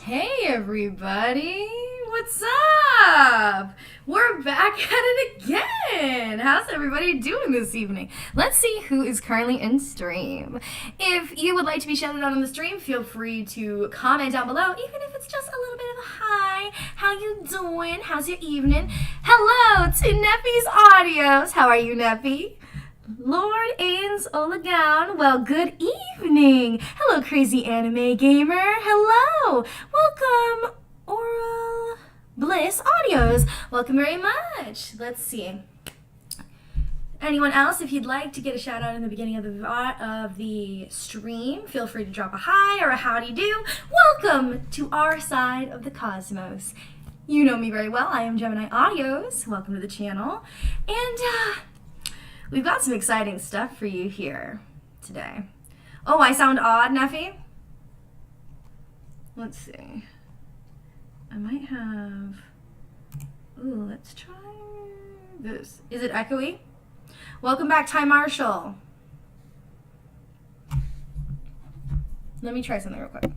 Hey everybody, what's up? We're back at it again. How's everybody doing this evening? Let's see who is currently in stream. If you would like to be shouted out on the stream, feel free to comment down below, even if it's just a little bit of a hi. How you doing? How's your evening? Hello to Neppy's Audios. How are you, Neppy? Lord Ains Olagown, well, good evening. Hello, crazy anime gamer. Hello. Welcome, Oral Bliss Audios. Welcome very much. Let's see. Anyone else, if you'd like to get a shout out in the beginning of the stream, feel free to drop a hi or a howdy do. Welcome to our side of the cosmos. You know me very well. I am Gemini Audios. Welcome to the channel. And, we've got some exciting stuff for you here today. Oh, I sound odd, Neffy? Let's see. I might have... Ooh, let's try this. Is it echoey? Welcome back, Ty Marshall. Let me try something real quick.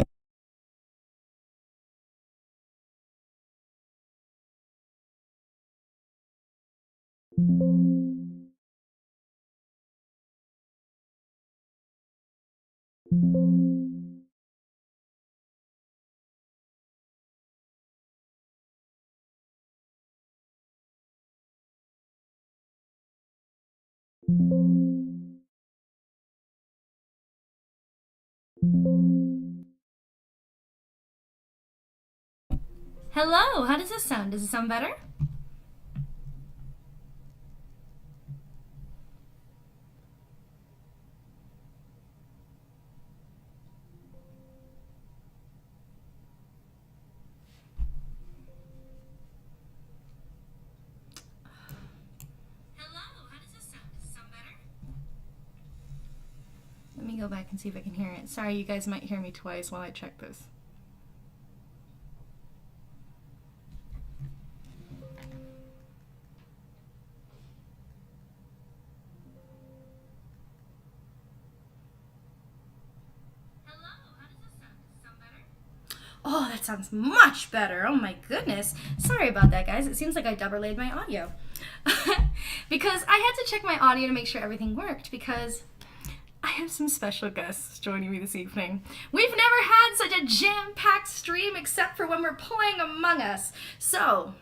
Hello, how does this sound? Does it sound better? Let me go back and see if I can hear it. Sorry, you guys might hear me twice while I check this. Oh, that sounds much better. Oh my goodness. Sorry about that, guys. It seems like I double laid my audio. Because I had to check my audio to make sure everything worked, because I have some special guests joining me this evening. We've never had such a jam-packed stream except for when we're playing Among Us. So,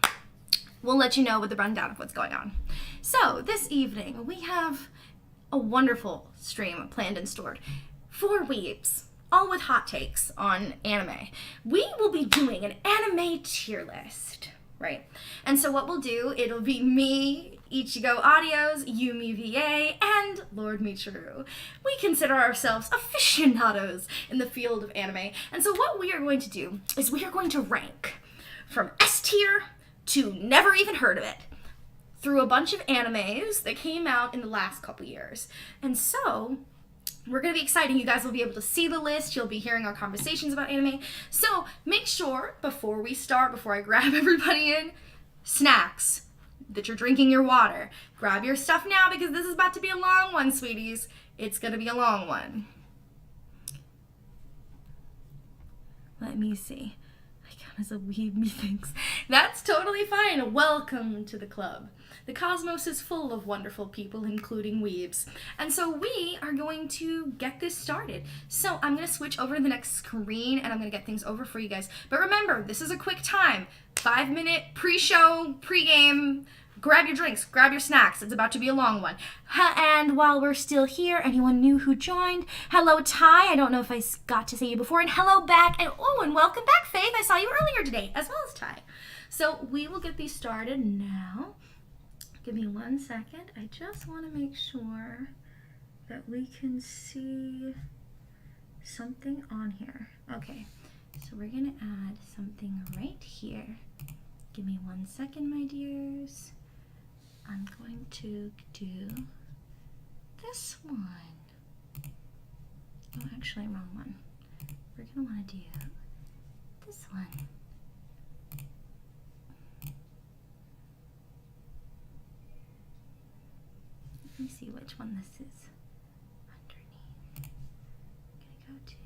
we'll let you know with the rundown of what's going on. So, this evening, we have a wonderful stream planned and stored for Weebs, all with hot takes on anime. We will be doing an anime tier list, right? And so what we'll do, it'll be me, Ichigo Audios, Yumi VA, and Lord Michiru. We consider ourselves aficionados in the field of anime. And so what we are going to do is we are going to rank from S tier to never even heard of it through a bunch of animes that came out in the last couple years. And so we're going to be exciting. You guys will be able to see the list. You'll be hearing our conversations about anime. So make sure, before we start, before I grab everybody in, snacks, that you're drinking your water. Grab your stuff now, because this is about to be a long one, sweeties. It's going to be a long one. Let me see. I count as a weeb, methinks. That's totally fine. Welcome to the club. The cosmos is full of wonderful people, including weebs. And so we are going to get this started. So I'm going to switch over to the next screen, and I'm going to get things over for you guys. But remember, this is a quick time. 5-minute pre-show, pre-game. Grab your drinks, grab your snacks. It's about to be a long one. And while we're still here, anyone new who joined, hello, Ty. I don't know if I got to say you before. And hello back. And oh, and welcome back, Faith. I saw you earlier today, as well as Ty. So we will get these started now. Give me 1 second. I just want to make sure that we can see something on here. Okay, so we're going to add something right here. Give me 1 second, my dears. I'm going to do this one. Oh, actually, wrong one. We're going to want to do this one. Let me see which one this is underneath. I'm going to go to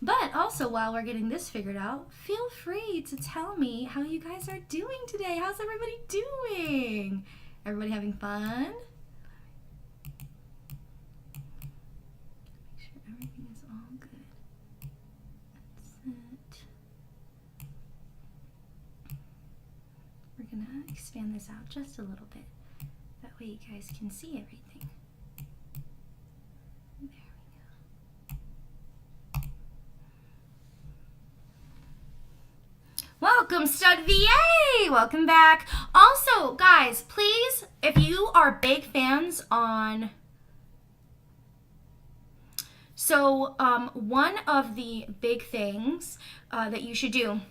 But also, while we're getting this figured out, feel free to tell me how you guys are doing today. How's everybody doing? Everybody having fun? Make sure everything is all good. That's it. We're gonna expand this out just a little bit. That way you guys can see everything. Welcome, Stud VA! Welcome back. Also, guys, please, if you are big fans on... So, one of the big things that you should do,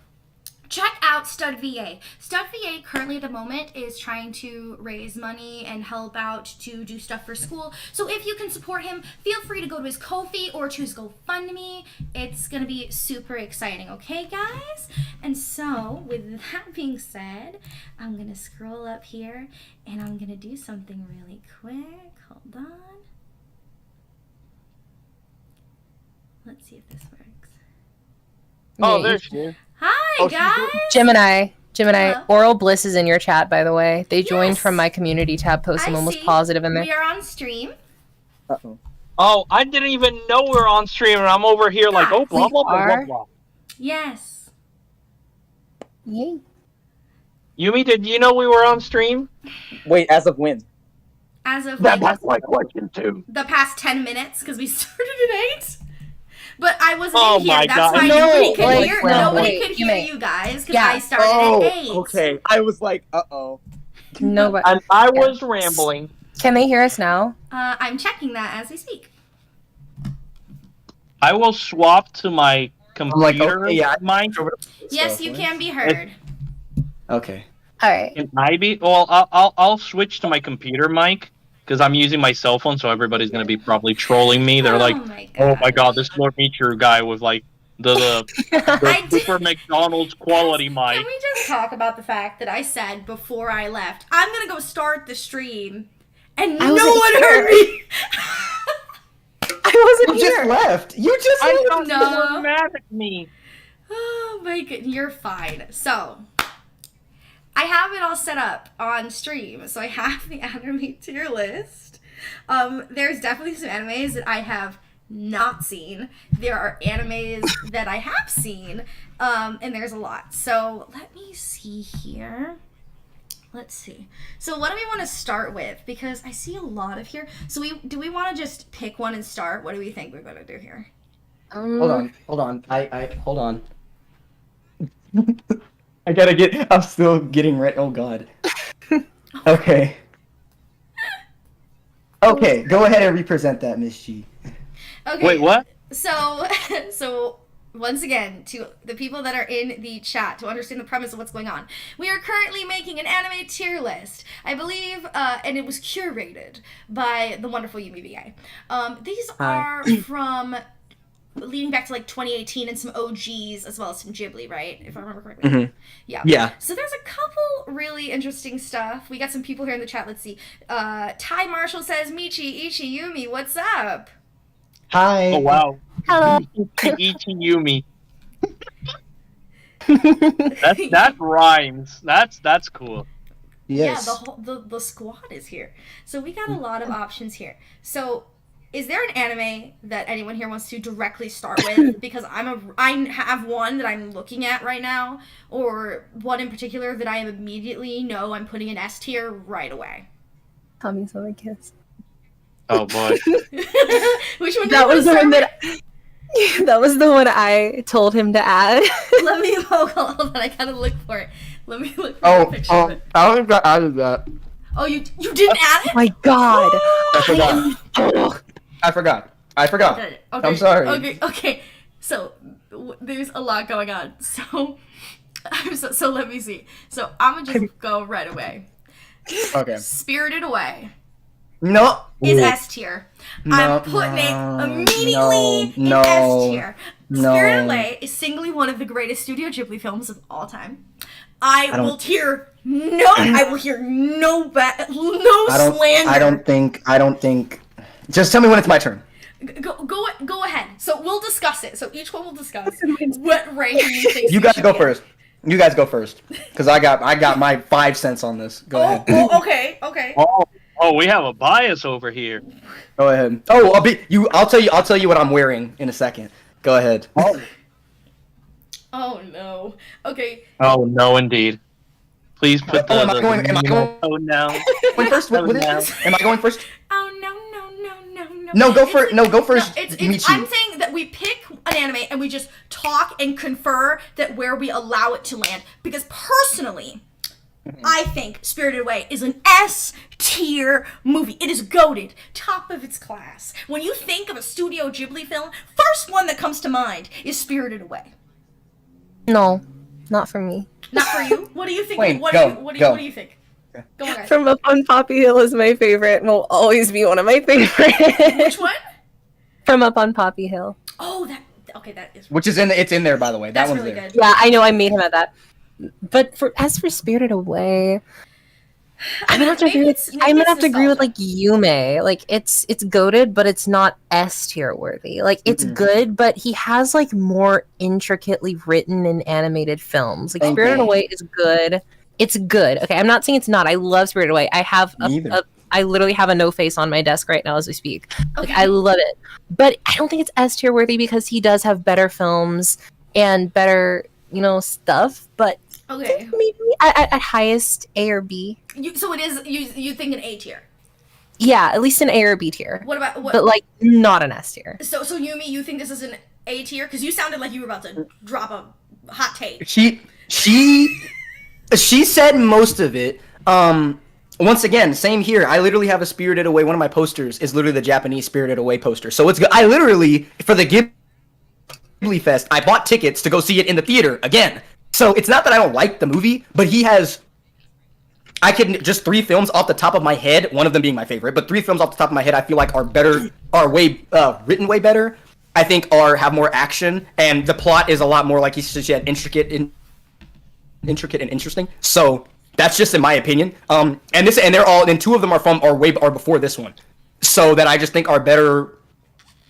check out Stud VA. Stud VA currently at the moment is trying to raise money and help out to do stuff for school. So if you can support him, feel free to go to his Ko-fi or to his GoFundMe. It's going to be super exciting, okay, guys? And so, with that being said, I'm going to scroll up here and I'm going to do something really quick. Hold on. Let's see if this works. Oh, there she is. Hi, guys! Gemini. Hello. Oral Bliss is in your chat, by the way. They joined Yes. from my community tab post. I'm I almost see. positive in there. We are on stream. Uh-oh. Oh, I didn't even know we were on stream, and I'm over here like, oh, blah, We blah, blah, blah, are. blah. Yes. Yay. Yumi, did you know we were on stream? Wait, as of when? As of That's my question, too. the past 10 minutes, because we started at 8. But I wasn't Oh in here. my That's God. why No, nobody could like, hear. well, Nobody wait, could you hear may- you guys because Yeah. I started at 8. Okay. I was like, uh-oh. No, but And I was rambling. can they hear us now? I'm checking that as we speak. I will swap to my computer okay, yeah. mic. Yes, you can be heard. Okay. All right. Can I be? Well, I'll switch to my computer mic because I'm using my cell phone, so everybody's gonna be probably trolling me. They're like, "Oh my god, this Lord Nature guy with like the I did- Super McDonald's quality Can mic." we just talk about the fact that I said before I left, I'm going to go start the stream, and I no wasn't one here. heard me? I wasn't You just here. left. You just I left. thought No. you were mad at me. Oh my god, you're fine. So, I have it all set up on stream. So I have the anime tier list. There's definitely some animes that I have not seen. There are animes that I have seen, and there's a lot. So let me see here. Let's see. So what do we want to start with? Because I see a lot of here. So do we want to just pick one and start? What do we think we're going to do here? Hold on. I hold on. I gotta get. I'm still getting ready. Oh god. Okay. Okay, go ahead and represent that, Miss G. Okay. Wait, what? So once again, to the people that are in the chat to understand the premise of what's going on, we are currently making an anime tier list, I believe, and it was curated by the wonderful Yumi VA. These are from leading back to like 2018 and some OGs as well as some Ghibli, right? If I remember correctly. Mhm. Yeah. Yeah. So there's a couple really interesting stuff. We got some people here in the chat. Let's see. Ty Marshall says, Michi, Ichi, Yumi, what's up? Hi. Oh wow. Hello. Ichi Yumi. That rhymes. That's cool. Yes. Yeah, the squad is here. So we got a lot of options here. So is there an anime that anyone here wants to directly start with? Because I have one that I'm looking at right now, or one in particular that I immediately know I'm putting an S tier right away. Tommy saw the kiss. Oh boy. Which one? That was the one that. That was the one I told him to add. Let me hold on. I gotta look for it. Let me look for the picture of it. I don't got out of that. Oh, you didn't add it? My God. I forgot. I forgot. Okay. I'm sorry. Okay. So there's a lot going on. So so let me see. So I'm gonna just go right away. Okay. Spirited Away No. is Ooh. S tier. No, I'm putting it immediately in S tier. Spirited Away is singly one of the greatest Studio Ghibli films of all time. I will hear no slander. I don't think. Just tell me when it's my turn. Go ahead. So we'll discuss it. So each one will discuss what ranking we think. You guys go first. You guys go first, because I got my 5 cents on this. Go ahead. Oh, okay. Oh, we have a bias over here. Go ahead. Oh, I'll tell you what I'm wearing in a second. Go ahead. Oh no. Okay. Oh no, indeed. Please put am I going? Oh no. Going first? What is this? Am I going first? Oh no. No, go first. No, go first. It's I'm saying that we pick an anime and we just talk and confer that where we allow it to land. Because personally, I think Spirited Away is an S tier movie. It is goated, top of its class. When you think of a Studio Ghibli film, first one that comes to mind is Spirited Away. No, not for me. Not for you? What do you think? Wait, What go. do you think? Go on, guys. From Up on Poppy Hill is my favorite and will always be one of my favorites. Which one? From Up on Poppy Hill. Oh, that is. Which is it's in there, by the way. That's that one's really there. good. Yeah, I know I made him at that. But as for Spirited Away, I'm gonna have to agree with like Yume. Like it's goated, but it's not S tier worthy. Like it's good, but he has like more intricately written and animated films. Like Spirited Away is good. It's good. Okay, I'm not saying it's not. I love Spirited Away. I have I literally have a no face on my desk right now as we speak. Like I love it, but I don't think it's S tier worthy because he does have better films and better, stuff. But okay, maybe at highest A or B. So it is. You think an A tier? Yeah, at least an A or B tier. What about But like not an S tier. So Yumi, you think this is an A tier? Because you sounded like you were about to drop a hot take. She said most of it. Once again, same here. I literally have a Spirited Away. One of my posters is literally the Japanese Spirited Away poster. So it's good. I literally, for the Ghibli Fest, I bought tickets to go see it in the theater again. So it's not that I don't like the movie, but I could just 3 films off the top of my head, one of them being my favorite, but 3 films off the top of my head I feel like are better, are way, written way better. I think have more action, and the plot is a lot more, like you said, intricate and interesting. So that's just in my opinion. And they're all, and 2 of them are before this one. So that I just think are better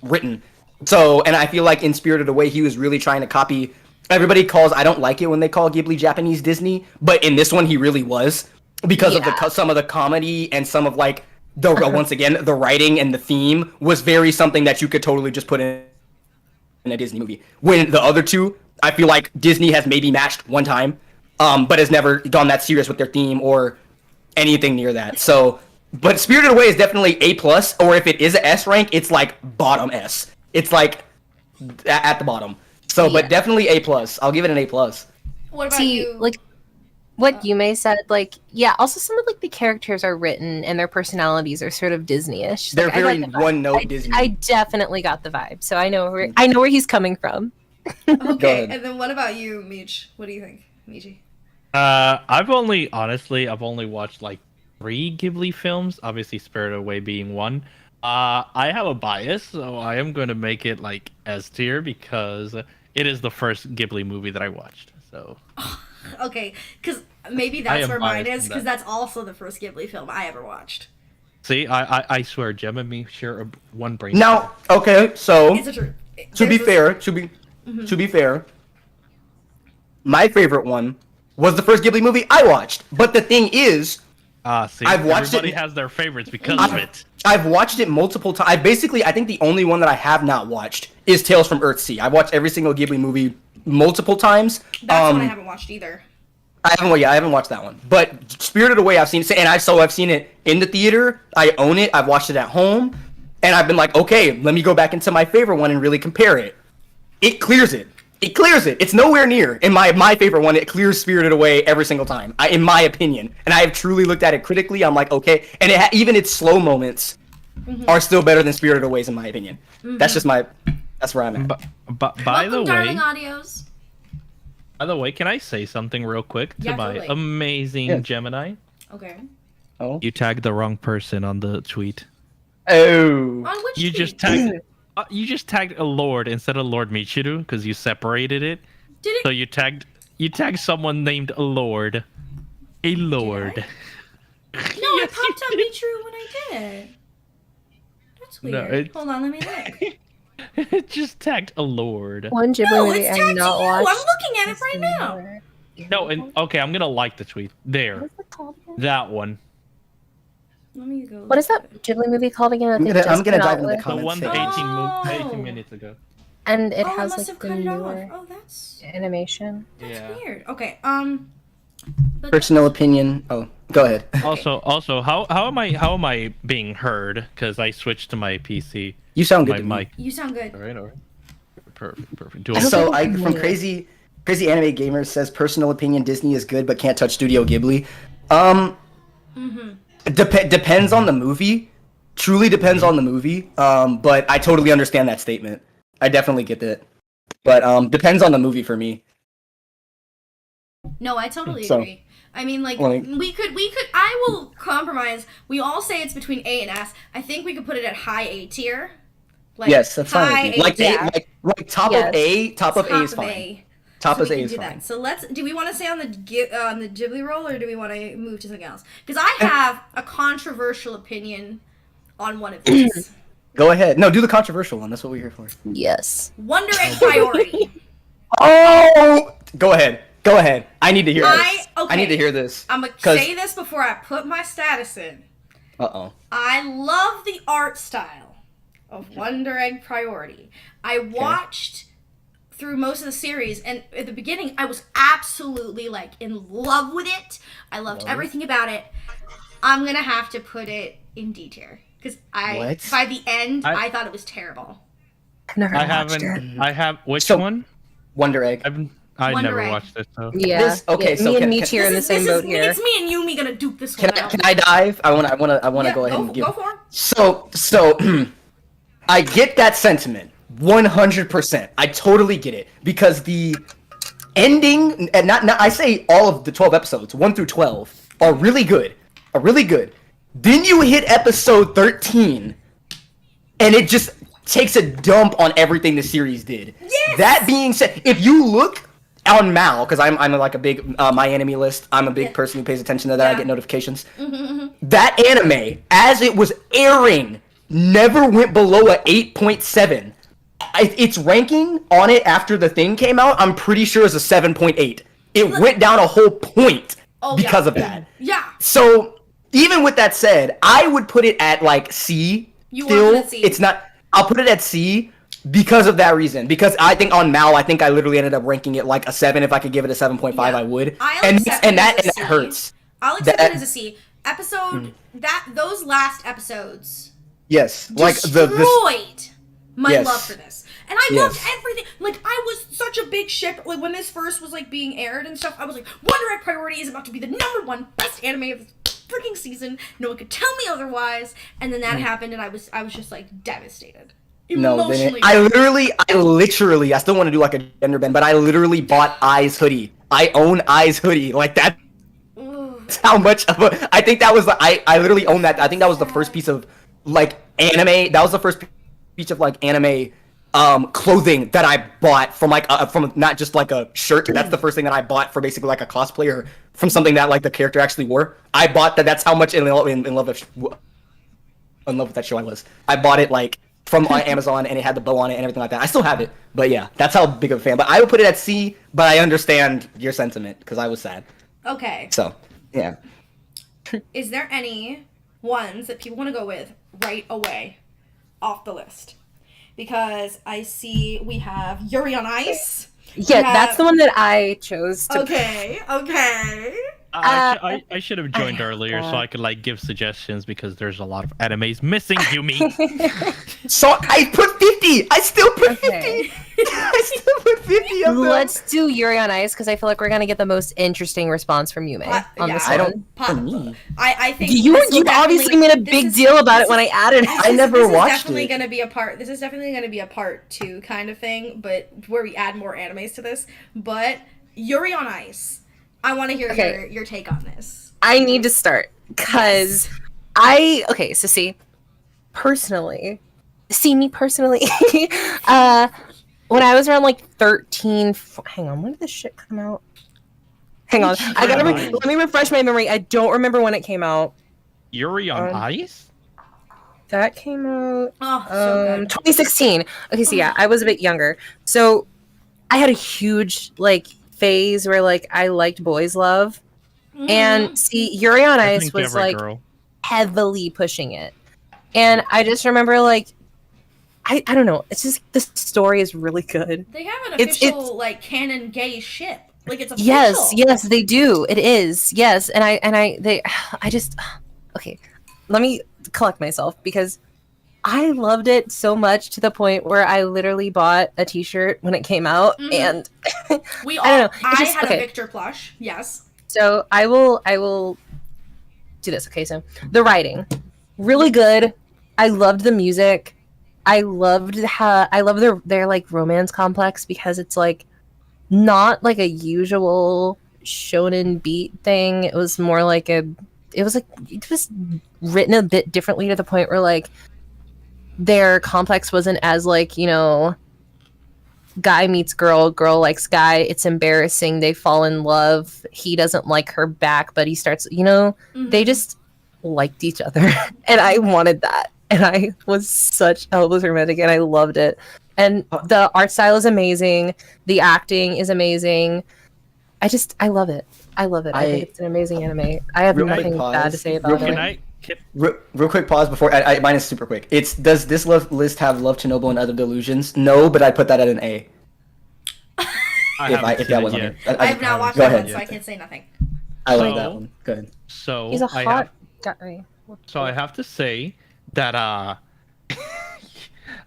written. So, and I feel like in Spirited Away, he was really trying to copy. Everybody I don't like it when they call Ghibli Japanese Disney, but in this one he really was, because of some of the comedy and some of like once again the writing and the theme was very something that you could totally just put in a Disney movie. When the other 2, I feel like Disney has maybe matched one time, but has never gone that serious with their theme or anything near that. So, but Spirited Away is definitely A+, or if it is a S rank, it's like bottom S. It's like at the bottom. So, but definitely A+. I'll give it an A+. What about you? Like what Yume said, like, also some of like the characters are written and their personalities are sort of Disney-ish. They're like, very one-note Disney. I definitely got the vibe, so I know where he's coming from. Okay, and then what about you, Meech? What do you think, Michi? I've only watched like 3 Ghibli films, obviously Spirited Away being one. I have a bias, so I am going to make it like S tier because it is the first Ghibli movie that I watched. So okay, because maybe that's where mine is, because that's also the first Ghibli film I ever watched. See, I swear, Gem and me share one brain. Now, okay, so It's a true. to be fair, my favorite one was the first Ghibli movie I watched. But the thing is, see, I've watched everybody it. has their favorites because of it. I've watched it multiple times. I think the only one that I have not watched is Tales from Earthsea. I've watched every single Ghibli movie multiple times. That's one I haven't watched either. I haven't watched that one. But Spirited Away, I've seen it, and I've seen it in the theater. I own it. I've watched it at home, and I've been like, okay, let me go back into my favorite one and really compare it. It clears it. It's nowhere near. In my favorite one, it clears Spirited Away every single time, in my opinion. And I have truly looked at it critically. I'm like, okay. And even its slow moments are still better than Spirited Away's, in my opinion. That's where I'm at. But Welcome, darling audios. By the way, can I say something real quick to my totally. amazing Gemini? Okay. Oh. You tagged the wrong person on the tweet. Oh. On which You tweet? just tagged a Lord instead of Lord Michiru because you separated it. Did it? So you tagged someone named a Lord. A Lord. No, I popped up Michiru when I did it. That's No, weird. Hold on, let me look. It just tagged a lord. One Ghibli No, movie it's I've tagged to not you. watched. I'm looking at it right now. No, and okay, I'm gonna like the tweet. There, What is it called again? that one. Let me go. What is that Ghibli movie called again? that I'm they gonna just dive came out into the with? The comments. one thing. 18 minutes ago. And it I has must like have the cut it off. newer Oh, that's animation. Yeah. weird. Okay. But Personal opinion. Oh, go ahead. Also, how am I being heard? Because I switched to my PC. You sound My good to me. mic. you sound good. All right. Perfect. So think I it's from weird. crazy anime gamer says personal opinion Disney is good but can't touch Studio Ghibli. Depends on the movie. Truly depends on the movie. But I totally understand that statement. I definitely get that. But depends on the movie for me. No, I totally So- agree. I mean, like, Like- we could. I will compromise. We all say it's between A and S. I think we could put it at high A tier. Like, Yes, that's fine. high with me. Like yeah. like top Yes. of A, top of A is of fine. A. Top So of we A can is do fine. that. So do we want to stay on the Ghibli roll, or do we want to move to something else? Because I have a controversial opinion on one of these. Go ahead. No, do the controversial one. That's what we're here for. Yes. Wonder Egg Priority. Oh, go ahead. Go ahead. I need to hear this. I okay. need to hear this. I'm gonna 'Cause- say this before I put my status in. Uh-oh. I love the art style of Wonder Egg Priority. I watched through most of the series, and at the beginning, I was absolutely like in love with it. I loved everything about it. I'm gonna have to put it in D tier because What? by the end, I- I thought it was terrible. I've never I watched haven't. it. I have which So- one? Wonder Egg. I Wonder never Egg. watched it. So Yeah. Okay, yeah, so me and can- Nietzsche are in the same boat here. It's me and Yumi gonna duke this Can one I, out. can I dive? I wanna Yeah, go ahead and give. go for it. So I get that sentiment 100%. I totally get it because the ending and not I say all of the 12 episodes 1 through 12 are really good. Then you hit episode 13 and it just takes a dump on everything the series did. Yes! That being said, if you look on Mal, because I'm like a big my anime list. I'm a big person who pays attention to that. I Yeah. get notifications. That anime, as it was airing, never went below a 8.7. Its ranking on it after the thing came out, I'm pretty sure is a 7.8. It went down a whole point because of that. Yeah. So even with that said, I would put it at like C. You Still, want it at C? it's not. I'll put it at C because of that reason. Because I think on Mal, I think I literally ended up ranking it like a 7. If I could give it a 7.5, Yeah. I would. I'll And accept and it that as a and C. that hurts. I'll accept That- it as a C. Episode those last episodes Yes, like the destroyed my Yes. love for this. And I loved Yes. everything. Like, I was such a big ship. Like, when this first was, like, being aired and stuff, I was like, Wonder Egg Priority is about to be the #1 best anime of this freaking season. No one could tell me otherwise. And then that happened, and I was just, like, devastated. No, then Emotionally. I literally, I still want to do like a gender bend, but I literally bought Ai's hoodie. I own Ai's hoodie. Like that's Ooh. how much of a. I think that was I literally own that. I think that was the first piece of like anime. That was the first piece of like anime clothing that I bought from like from not just like a shirt. That's the first thing that I bought for basically like a cosplayer from something that like the character actually wore. I bought that. That's how much in love with that show I was. I bought it like from Amazon and it had the bow on it and everything like that. I still have it, but yeah, that's how big of a fan. But I would put it at C. But I understand your sentiment because I was sad. Okay. So yeah. Is there any ones that people want to go with right away off the list? Because I see we have Yuri on Ice. Yeah, We have- that's the one that I chose to. Okay. I should have joined I- earlier so I could like give suggestions because there's a lot of animes missing. Yumi. So I put 50. I still put Okay. 50. I still put 50 of them. Let's do Yuri on Ice because I feel like we're gonna get the most interesting response from Yume on yeah, this I one. don't. For me. I think You this will obviously definitely- made a this big is- deal about this it when I is- added it. I never this is watched definitely it. Gonna be a part. This is definitely going to be a part 2 kind of thing, but where we add more animes to this. But Yuri on Ice, I want to hear Okay. your take on this. I need to start because so see me personally when I was around like 13 hang on, when did this shit come out? Hang on, I gotta let me refresh my memory. I don't remember when it came out. Yuri on Ice? That came out Oh, so good. 2016. Okay, so yeah, I was a bit younger. So I had a huge like phase where like I liked boys love. And see, Yuri on I Ice think was every like girl. heavily pushing it. And I just remember like I don't know, it's just the story is really good. They have an official like canon gay ship. Like it's official. Yes, they do. It is. Yes, and I just okay. Let me collect myself because I loved it so much to the point where I literally bought a T-shirt when it came out, and we all. I don't know. I had a Victor plush. Yes. So I will do this. Okay, so the writing, really good. I loved the music. I loved their like romance complex because it's like not like a usual shonen beat thing. It was more like it was written a bit differently to the point where like their complex wasn't as like, you know, guy meets girl, girl likes guy, it's embarrassing, they fall in love, he doesn't like her back, but he starts, you know, they just liked each other. And I wanted that. And I was romantic and I loved it. And the art style is amazing. The acting is amazing. I love it. I think it's an amazing anime. I have nothing bad to say about it. Real quick pause before mine is super quick. Does this list have Love Chernobyl and Other Delusions? No, but I put that at an A. If that wasn't I have not watched that one, so I can't say nothing. I love that one. Go ahead. So he's a hot guy. So I have to say that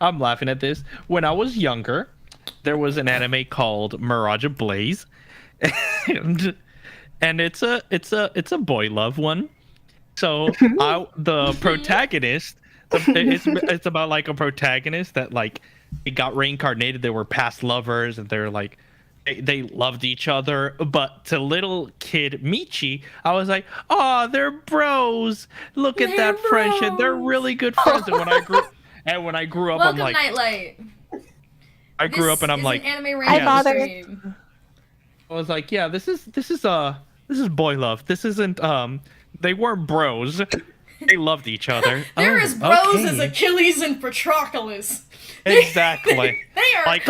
I'm laughing at this. When I was younger, there was an anime called Mirage Ablaze, and it's a boy love one. So the protagonist, it's about like a protagonist that like it got reincarnated. They were past lovers, and they're like they loved each other. But to little kid Michi, I was like, oh, they're bros. Look at that friendship. They're really good friends. And when I grew up, Welcome, I'm like, Nightlight. I grew up and I'm like, Hi, Father. I was like, yeah, this is boy love. This isn't they weren't bros. They loved each other. They're as bros as Achilles and Patroclus. Exactly. They are like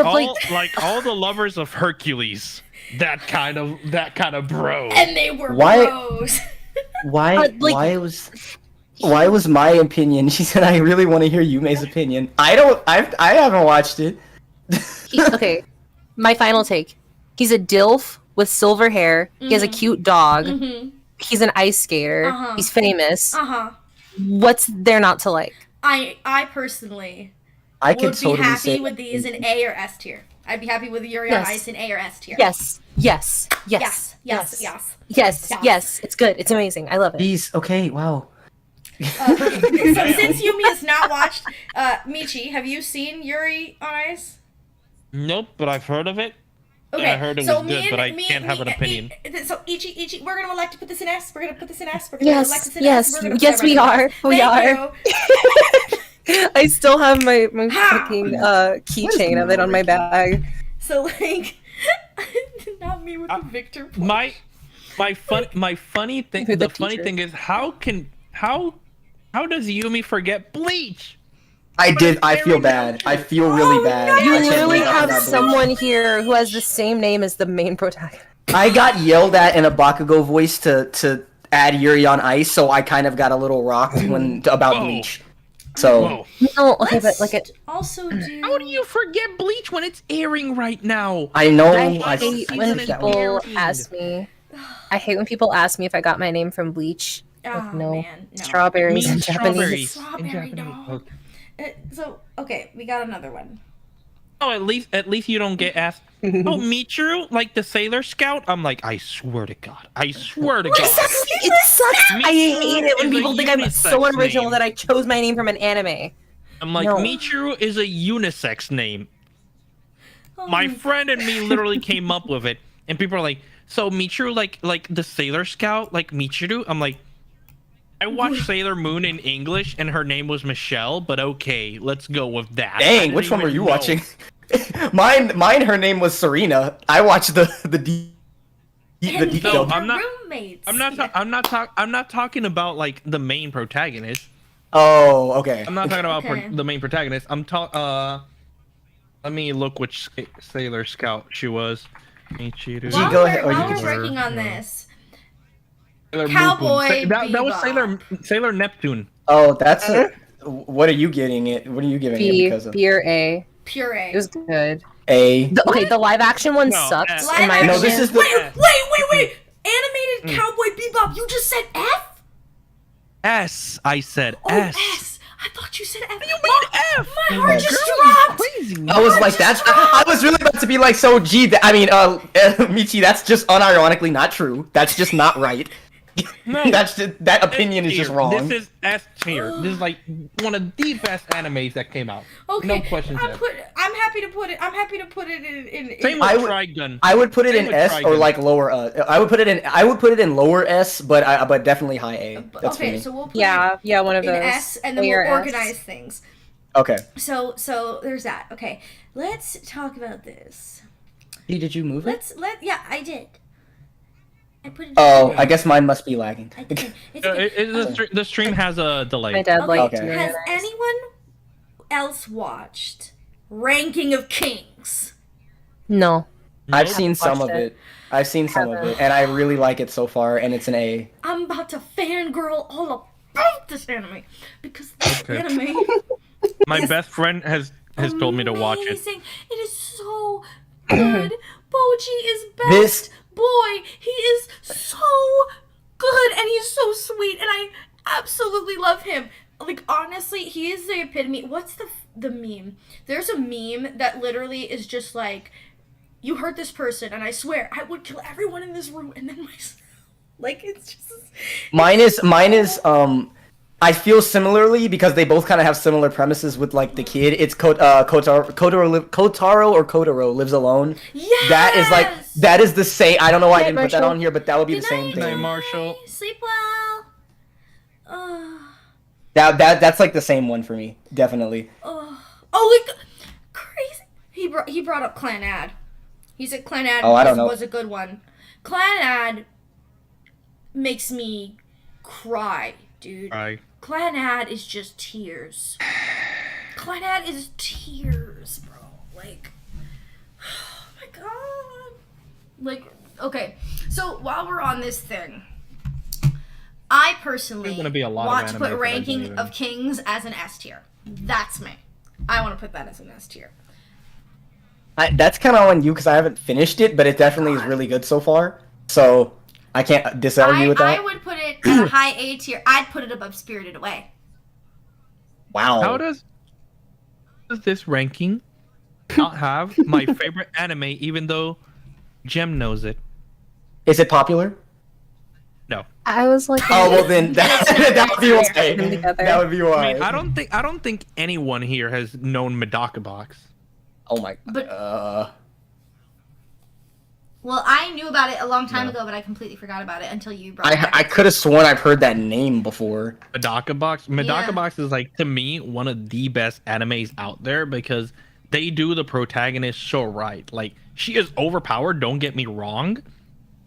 all the lovers of Hercules. That kind of bro. And they were bros. Why was my opinion? She said I really want to hear Yume's opinion. I haven't watched it. Okay. My final take. He's a DILF with silver hair. He has a cute dog. He's an ice skater. He's famous. What's there not to like? I personally would be totally happy with these in A or S tier. I'd be happy with Yuri on Ice in A or S tier. Yes. It's good. It's amazing. I love it. These okay. Wow. So since Yumi has not watched, Michi, have you seen Yuri on Ice? Nope, but I've heard of it. Okay, I heard it was good, but I can't have an opinion. So Ichi, we're gonna elect to put this in S. We're gonna put this in S. We're gonna elect this in S. Yes, we are. We are. I still have my fucking keychain of it on my bag. So like, not me with the Victor. My funny thing. The funny thing is, how does Yumi forget Bleach? I feel bad. I feel really bad. You literally have someone here who has the same name as the main protagonist. I got yelled at in a Bakugo voice to add Yuri on Ice, so I kind of got a little rocked about Bleach. So no, okay, but like it also do. How do you forget Bleach when it's airing right now? I know. I hate when people ask me. I hate when people ask me if I got my name from Bleach. Like, no. Man, no. Strawberries in Japanese. Strawberry dog. So okay, we got another one. Oh, at least you don't get asked. Oh, Michiru, like the Sailor Scout. I'm like, I swear to God, It sucks. I hate it when people think I'm so unoriginal that I chose my name from an anime. I'm like, Michiru is a unisex name. My friend and me literally came up with it, and people are like, so Michiru, like the Sailor Scout, like Michiru. I'm like, I watched Sailor Moon in English, and her name was Michelle. But okay, let's go with that. Dang, which one were you watching? Mine. Her name was Serena. I watched the detailed. I'm not talking about like the main protagonist. Oh, okay. I'm not talking about Okay. the main protagonist. I'm talking. Let me look which Sailor Scout she was. Michiru. Gee, go ahead. While you we're can- working on this, Sailor Cowboy Moon. That was Bebop. Sailor Neptune. Oh, that's a. What are you getting it? What are you giving it B, because of? B or A. puree. It was good. A. Okay, the live action one No, sucks. F. In my Live No, opinion. this is the- Wait! Animated Cowboy Bebop. You just said F? S. I said Oh, S. S. I thought you said F. You mean F? My heart just Girl, you dropped. crazy. I was like, that's. I was really about to be like, so gee, Michi, that's just unironically not true. That's just not right. No. That opinion is just wrong. This is S tier. This is like one of the best animes that came out. Okay. No questions asked. I'm happy to put it in Same I with would- Trigun. I would put it in Same with S or Trigun. like lower. I would put it in lower S, but definitely high A. That's okay, me. so we'll put Yeah, one of it in those. S, and then A or we'll S. organize things. Okay. So there's that. Okay, let's talk about this. Did you move it? Yeah, I did. I put it. Oh, I guess mine must be lagging. I did. It's okay. The stream has a delay. My dad liked Okay. to Has organize. anyone else watched Ranking of Kings? No. I've Nope. seen some of Watched it. it. I've seen some of it, and I really like it so far, and it's an A. I'm about to fangirl all about this anime because this Okay. anime My is best friend has told me to watch it. amazing. It is so good. Boji is best This- boy. He is so good and he's so sweet and I absolutely love him. Like honestly, he is the epitome. What's the meme? There's a meme that literally is just like, you hurt this person and I swear I would kill everyone in this room and then myself. Like it's just Mine is I feel similarly because they both kind of have similar premises with like the kid. It's Kotaro lives alone. yes! That is the same. I don't know why I Good didn't put that Marshall. on here, but that would be the Good same night. Good night, thing. Marshall. Sleep well. Oh. That's like the same one for me, definitely. Oh, like crazy. He brought up Clan Ad. He said Clan Ad Oh, I don't know. was a good one. Clan Ad makes me cry, dude. Right. Clan Ad is just tears. Clan Ad is tears, bro. Like, oh my god. Like, okay. So while we're on this thing, I personally There's gonna be a lot of want to anime put that I don't Ranking even- of Kings as an S tier. That's me. I want to put that as an S tier. That's kind of on you because I haven't finished it, but it definitely is really good so far. So I can't disargue with that. I would put it at a high A tier. I'd put it above Spirited Away. Wow. How does this ranking not have my favorite anime, even though Gem knows it? Is it popular? No. I was like, Oh well, then that would be why. Them together. That would be why. I mean, I don't think anyone here has known Medaka Box. Oh my. But- Uh. Well, I knew about it a long time No. ago, but I completely forgot about it until you brought it I back. could have sworn I've heard that name before. Medaka Box. Medaka Yeah. Box is like to me one of the best animes out there because they do the protagonist so right. Like she is overpowered, don't get me wrong,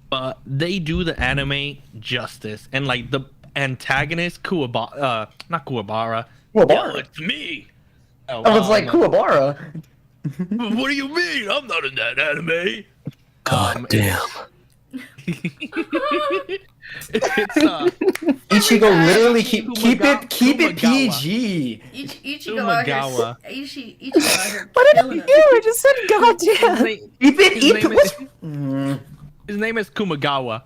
but they do the anime justice. And like the antagonist not Kuwabara. Kuwabara? Yo, it's me. Oh, I was like, Kuwabara. what do you mean? I'm not in that anime. God damn. It's Ichigo literally keep it Kumagawa. PG. Ichigo out here, Umagawa. Ichigo out here What did killing you it. do? I just said goddamn. Keep it. His Keep name it. is- Mm. His name is Kumagawa,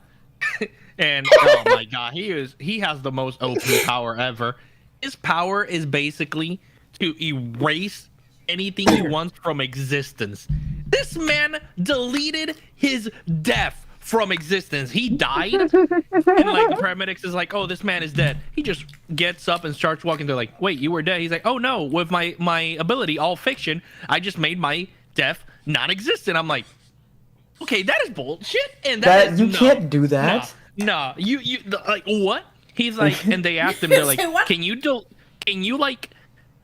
and oh my god, he has the most OP power ever. His power is basically to erase anything he wants from existence. This man deleted his death from existence. He died, and like the paramedics is like, "Oh, this man is dead." He just gets up and starts walking. They're like, "Wait, you were dead?" He's like, "Oh no, with my ability, all fiction, I just made my death non-existent." I'm like, okay, that is bullshit, and That is, you no, can't do that. No, like what? He's like, and they asked him, they're like, Say what? can you like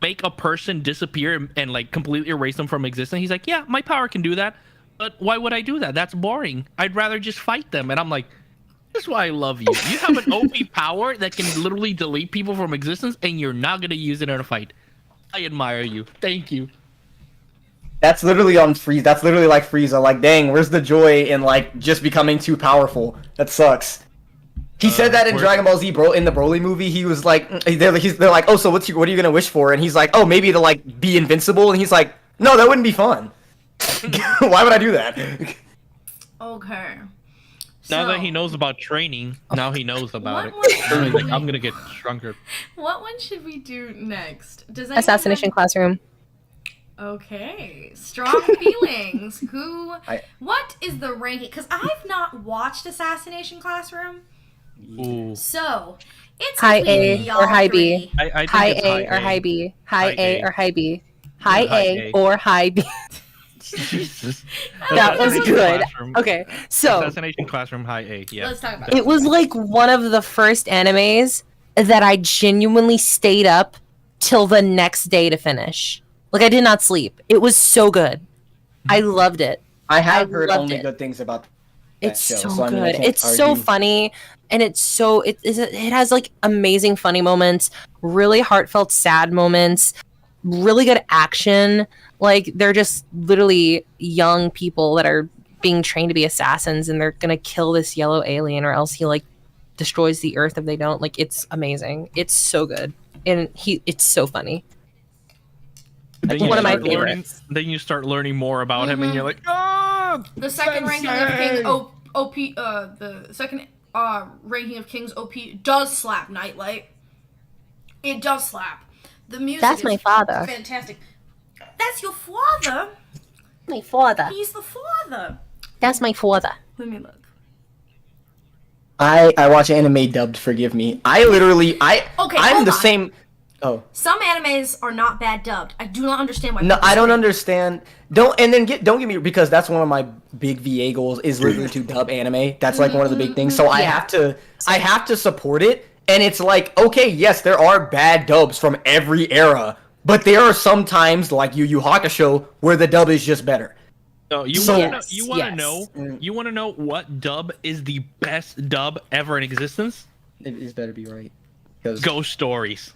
make a person disappear and like completely erase them from existence? He's like, yeah, my power can do that, but why would I do that? That's boring. I'd rather just fight them. And I'm like, That's why I love you. You have an OP power that can literally delete people from existence, and you're not gonna use it in a fight. I admire you. Thank you. That's literally on Frieza. That's literally like Frieza. Like, dang, where's the joy in like just becoming too powerful? That sucks. He said that in Dragon Ball Z, bro. In the Broly movie, he was like, they're like, oh, so what are you gonna wish for? And he's like, oh, maybe to like be invincible. And he's like, no, that wouldn't be fun. Why would I do that? Okay. Now that he knows about training, now he knows about it. He's like, I'm gonna get stronger. What one should we do next? Does Assassination Classroom. Okay, strong feelings. What is the ranking? Because I've not watched Assassination Classroom. Ooh. So it's High between A or high B. I think High it's A or high B. High A or high B. High A or high B. Jesus. That was good. Classroom. Okay, so Assassination Classroom High A. Yeah. Let's talk about it was like one of the first animes that I genuinely stayed up till the next day to finish. Like, I did not sleep. It was so good. I loved it. I have heard loved only it. good things about that It's show, so so I mean, I good. can't It's so argue. funny, and it has like amazing funny moments, really heartfelt sad moments, really good action. Like, they're just literally young people that are being trained to be assassins, and they're gonna kill this yellow alien, or else he like destroys the earth if they don't. Like, it's amazing. It's so good, and it's so funny. Then One of my start learning- favorites. Then you start learning more about him, and you're like, ah! the second ranking of King OP. The second ranking of King's OP does slap Nightlight. It does slap. The music. That's my is father. Fantastic. That's your father. My father. He's the father. That's my father. Let me look. I watch anime dubbed. Forgive me. I'm hold the on. same. Oh Some animes are not bad dubbed. I do not understand why. no, people I don't say- understand. Don't get me, because that's one of my big VA goals is literally to dub anime. That's like one of the big things. So I have to support it. And it's like, okay, yes, there are bad dubs from every era, but there are some times like Yu Yu Hakusho where the dub is just better. No, you So- want Yes, to yes. know? You want to know what dub is the best dub ever in existence? It is better be right. 'Cause Ghost Stories.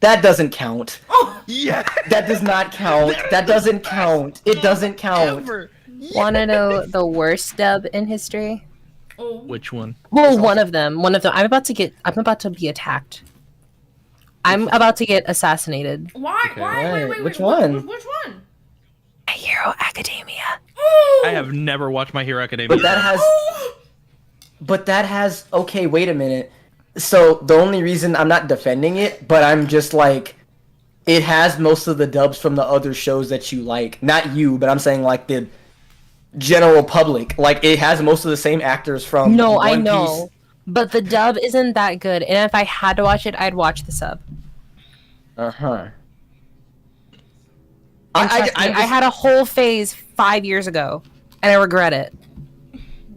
that doesn't count. Oh, Yeah. That does not count. That doesn't count. It doesn't count. Ever. Want to know the worst dub in history? oh. Which one? Well, one of them. I'm about to be attacked. I'm about to get assassinated. Why? Okay. Why? Wait. Which one? Which one? My Hero Academia. Ooh. I have never watched My Hero Academia. But that has okay, wait a minute. So the only reason I'm not defending it, but I'm just like, it has most of the dubs from the other shows that you like. Not you, but I'm saying like the general public. Like, it has most of the same actors from No, I One know. Piece. But the dub isn't that good. And if I had to watch it, I'd watch the sub. Uh-huh. And trust me, I had a whole phase 5 years ago, and I regret it.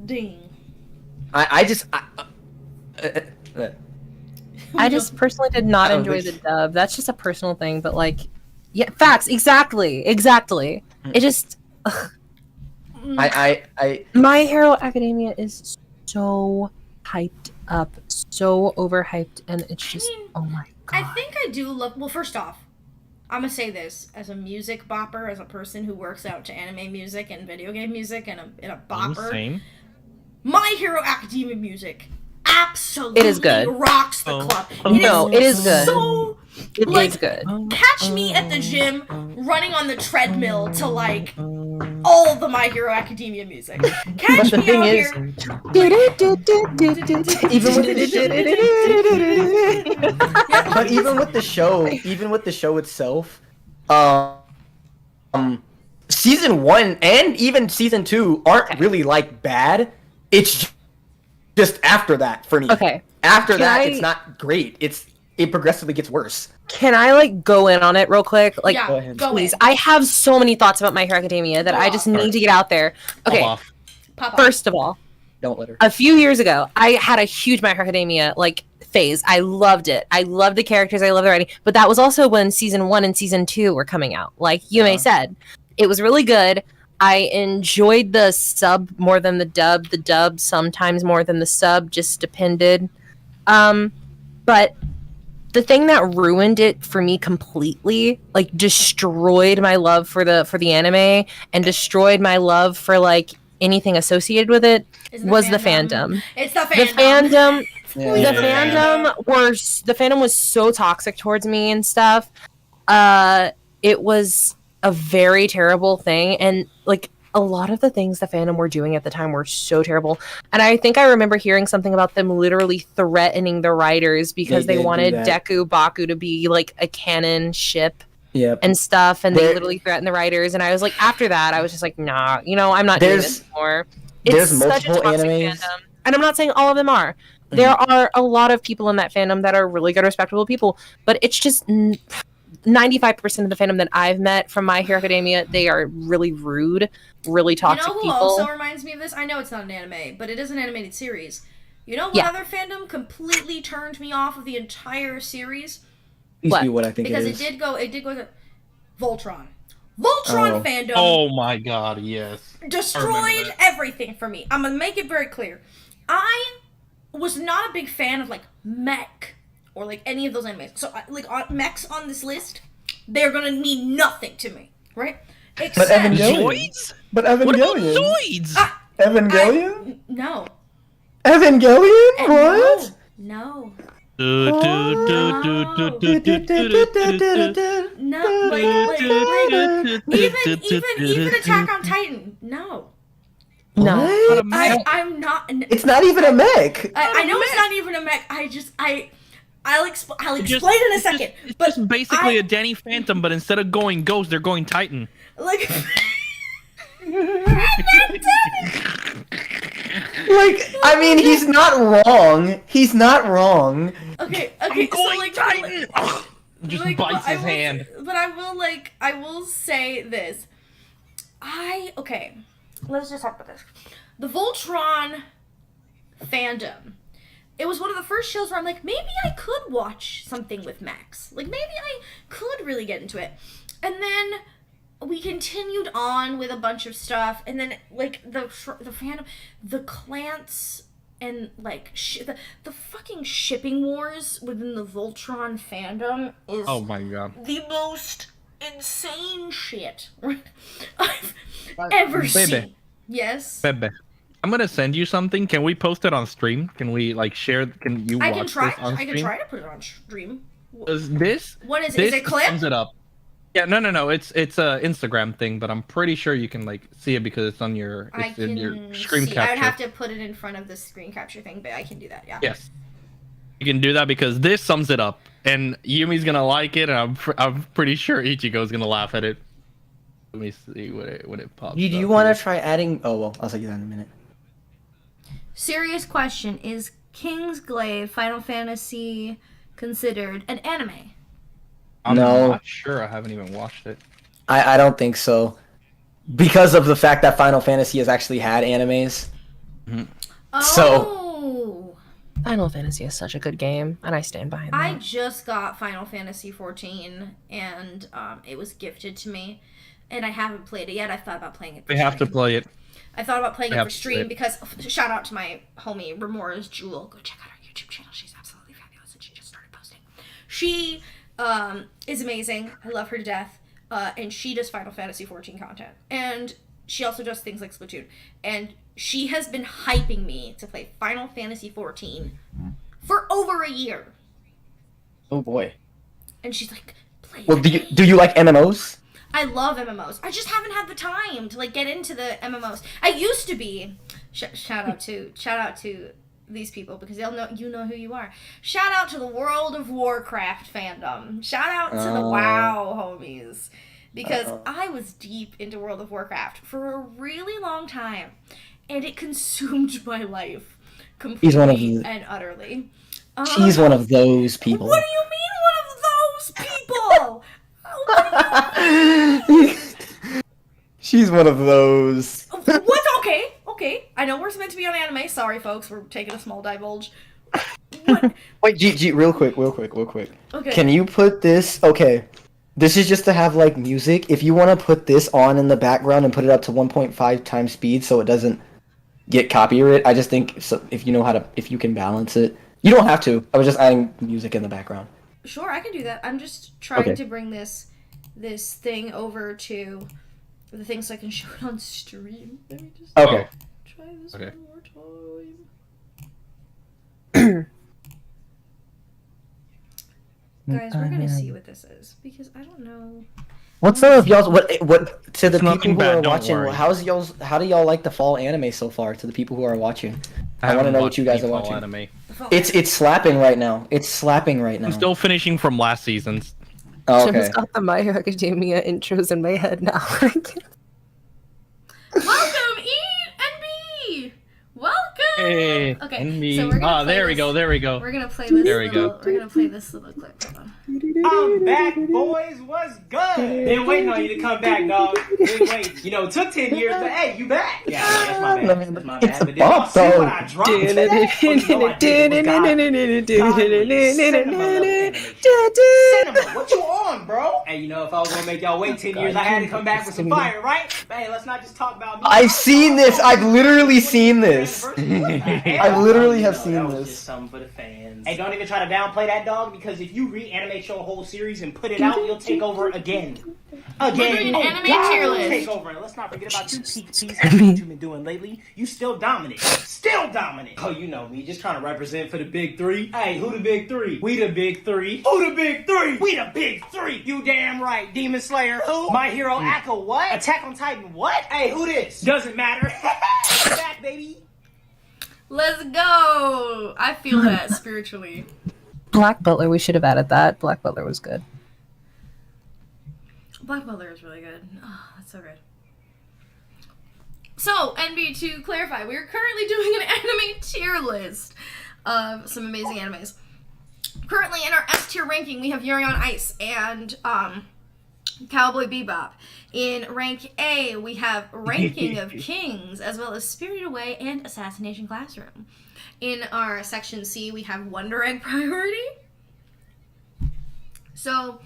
Ding. I just personally did not Oh, enjoy this- the dub. That's just a personal thing, but like, yeah, facts, exactly. It just, My Hero Academia is so hyped up, so overhyped, and it's just, oh my god. I think I do love. Well, first off, I'm gonna say this as a music bopper, as a person who works out to anime music and video game music, and a bopper. Same. My Hero Academia music absolutely It is good. rocks the Oh. club. No, it is good. So It like, is good. catch me at the gym running on the treadmill to like all the My Hero Academia music. Catch the me thing out is- here. even with the show itself, season 1 and even season 2 aren't really like bad. It's just after that for me. Okay. After Can that, I- it's not great. It progressively gets worse. Can I like go in on it real quick? Like, Yeah, go ahead. go please. in. I have so many thoughts about My Hero Academia that I just need to get out there. Okay, Pop off. Pop off. first of all, Don't let her. a few years ago, I had a huge My Hero Academia like phase. I loved it. I loved the characters. I loved the writing. But that was also when season 1 and season 2 were coming out. Like Yume said, it was really good. I enjoyed the sub more than the dub sometimes more than the sub, just depended. But the thing that ruined it for me completely, like destroyed my love for the anime and destroyed my love for like anything associated with it, was the fandom. It's the The fandom. the fandom was so toxic towards me and stuff. It was a very terrible thing, and like a lot of the things the fandom were doing at the time were so terrible. And I think I remember hearing something about them literally threatening the writers because they wanted Deku Baku to be like a canon ship. Yep. And stuff, and they literally threatened the writers, and I was like, after that, I was just like, nah, I'm not doing this anymore. There's It's multiple such a toxic animes, fandom. And I'm not saying all of them are. Mm-hmm. There are a lot of people in that fandom that are really good, respectable people, but it's just 95% of the fandom that I've met from My Hero Academia, they are really rude, really toxic people. You know who also reminds me of this? I know it's not an anime, but it is an animated series. You know what other fandom completely turned me off of the entire series? What I think because it is. it did go to Voltron. Voltron fandom. Oh my god, yes. Destroyed everything for me. I'm gonna make it very clear. I was not a big fan of like mech or like any of those animes. So like mechs on this list, they're gonna mean nothing to me, right? But Evangelion. What about Zoids? Evangelion? No. Evangelion? What? No. No, even Attack on Titan. No. No. I'm not. It's not even a mech. I know it's not even a mech. I'll explain in a second. It's just basically a Danny Phantom, but instead of going Ghost, they're going Titan. Like. Like, I mean, he's not wrong. He's not wrong. Okay. I'm so going like, Titan. Just like, bites his hand. But I will say this. Okay. Let's just talk about this. The Voltron fandom. It was one of the first shows where I'm like, maybe I could watch something with Max. Like, maybe I could really get into it. And then we continued on with a bunch of stuff, and then like the fandom, the clans, and like the fucking shipping wars within the Voltron fandom is Oh my god. the most insane shit I've ever seen. Yes. Bebe, I'm gonna send you something. Can we post it on stream? Can we like share? Can you watch this on stream? I can try to put it on stream. This? What is it? This Is it clip? sums it up. Yeah, no. It's a Instagram thing, but I'm pretty sure you can like see it because it's on your in your screen capture. I'd have to put it in front of the screen capture thing, but I can do that. Yeah. Yes, you can do that because this sums it up, and Yumi's gonna like it, and I'm pretty sure Ichigo's gonna laugh at it. Let me see what it pops. Do you want to try adding? Oh well, I'll tell you that in a minute. Serious question: is King's Glaive Final Fantasy considered an anime? I'm No. not sure. I haven't even watched it. I don't think so, because of the fact that Final Fantasy has actually had animes. Mm-hmm. Oh. So Final Fantasy is such a good game, and I stand behind that. I just got Final Fantasy 14, and it was gifted to me, and I haven't played it yet. I thought about playing it. We have to play it. I thought about playing it for stream it. because shout out to my homie Remora's Jewel. Go check out her YouTube channel. She's absolutely fabulous, and she just started posting. She is amazing. I love her to death. And she does Final Fantasy 14 content. And she also does things like Splatoon. And she has been hyping me to play Final Fantasy 14 for over a year. oh boy. And she's like, play Well, it. do you like MMOs? I love MMOs. I just haven't had the time to like get into the MMOs. I used to be. Shout out to these people because they'll know who you are. Shout out to the World of Warcraft fandom. Shout out to the WoW homies. Because I was deep into World of Warcraft for a really long time. And it consumed my life completely and utterly. She's one of those people. What do you mean one of those people? What do you mean? She's one of those. What's okay? Okay. I know we're meant to be on anime. Sorry, folks. We're taking a small divulge. What? Wait, G, real quick. Okay. Can you put this? Okay. This is just to have like music. If you want to put this on in the background and put it up to 1.5 times speed so it doesn't get copyright, I just think so, if you know how to, if you can balance it. You don't have to. I was just adding music in the background. Sure, I can do that. I'm just trying to bring this thing over to the thing so I can show it on stream. Let me just Okay. try this Okay. one more time. Guys, we're gonna see what this is because I don't know. What's some of y'all's what to the It's people nothing who bad, are don't watching? worry. How do y'all like the fall anime so far? To the people who are watching, I want to haven't know what watched you guys are any fall watching. Anime. It's slapping right now. It's slapping right now. I'm still finishing from last season's. Oh, Jim's okay. got the My Hero Academia intros in my head now. Welcome, NB. Welcome. Hey, Okay, NB. so we're gonna play there we this. go. There we go. We're gonna play this. There we go. We're gonna play this little clip. Hold on. I'm back, boys. What's good? Been waiting on you to come back, dog. Been waiting. You know, it took 10 years, but hey, you back. Yeah, that's my bad. That's my It's bad. a But did y'all bop, see what though. I dropped today? Oh, you know I did. It was Cinema, what you on, bro? Hey, you know, if I was gonna make y'all wait 10 years, I had to come back with some fire, right? Hey, let's not just talk about me. I've seen this. I've literally seen this. I I literally have seen was this. just something for the fans. Hey, don't even try to downplay that, dog, because if you reanimate your whole series and put it out, you'll take over again. We're doing an anime tier list. Take over. And let's not forget about you, Peak Piece. What you been doing lately? You still dominant. Still dominant. Oh, you know me. Just trying to represent for the Big Three. Hey, who the Big Three? We the Big Three. Who the Big Three? We the Big Three. You damn right. Demon Slayer. Who? My Hero Acca. What? Attack on Titan. What? Hey, who this? Doesn't matter. Back, baby. Let's go. I feel that spiritually. Black Butler, we should have added that. Black Butler was good. Black Butler is really good. Oh, that's so good. So, NB, to clarify, we are currently doing an anime tier list of some amazing animes. Currently, in our S tier ranking, we have Yuri on Ice and Cowboy Bebop. In rank A, we have Ranking of Kings, as well as Spirited Away and Assassination Classroom. In our section C, we have Wonder Egg Priority. So,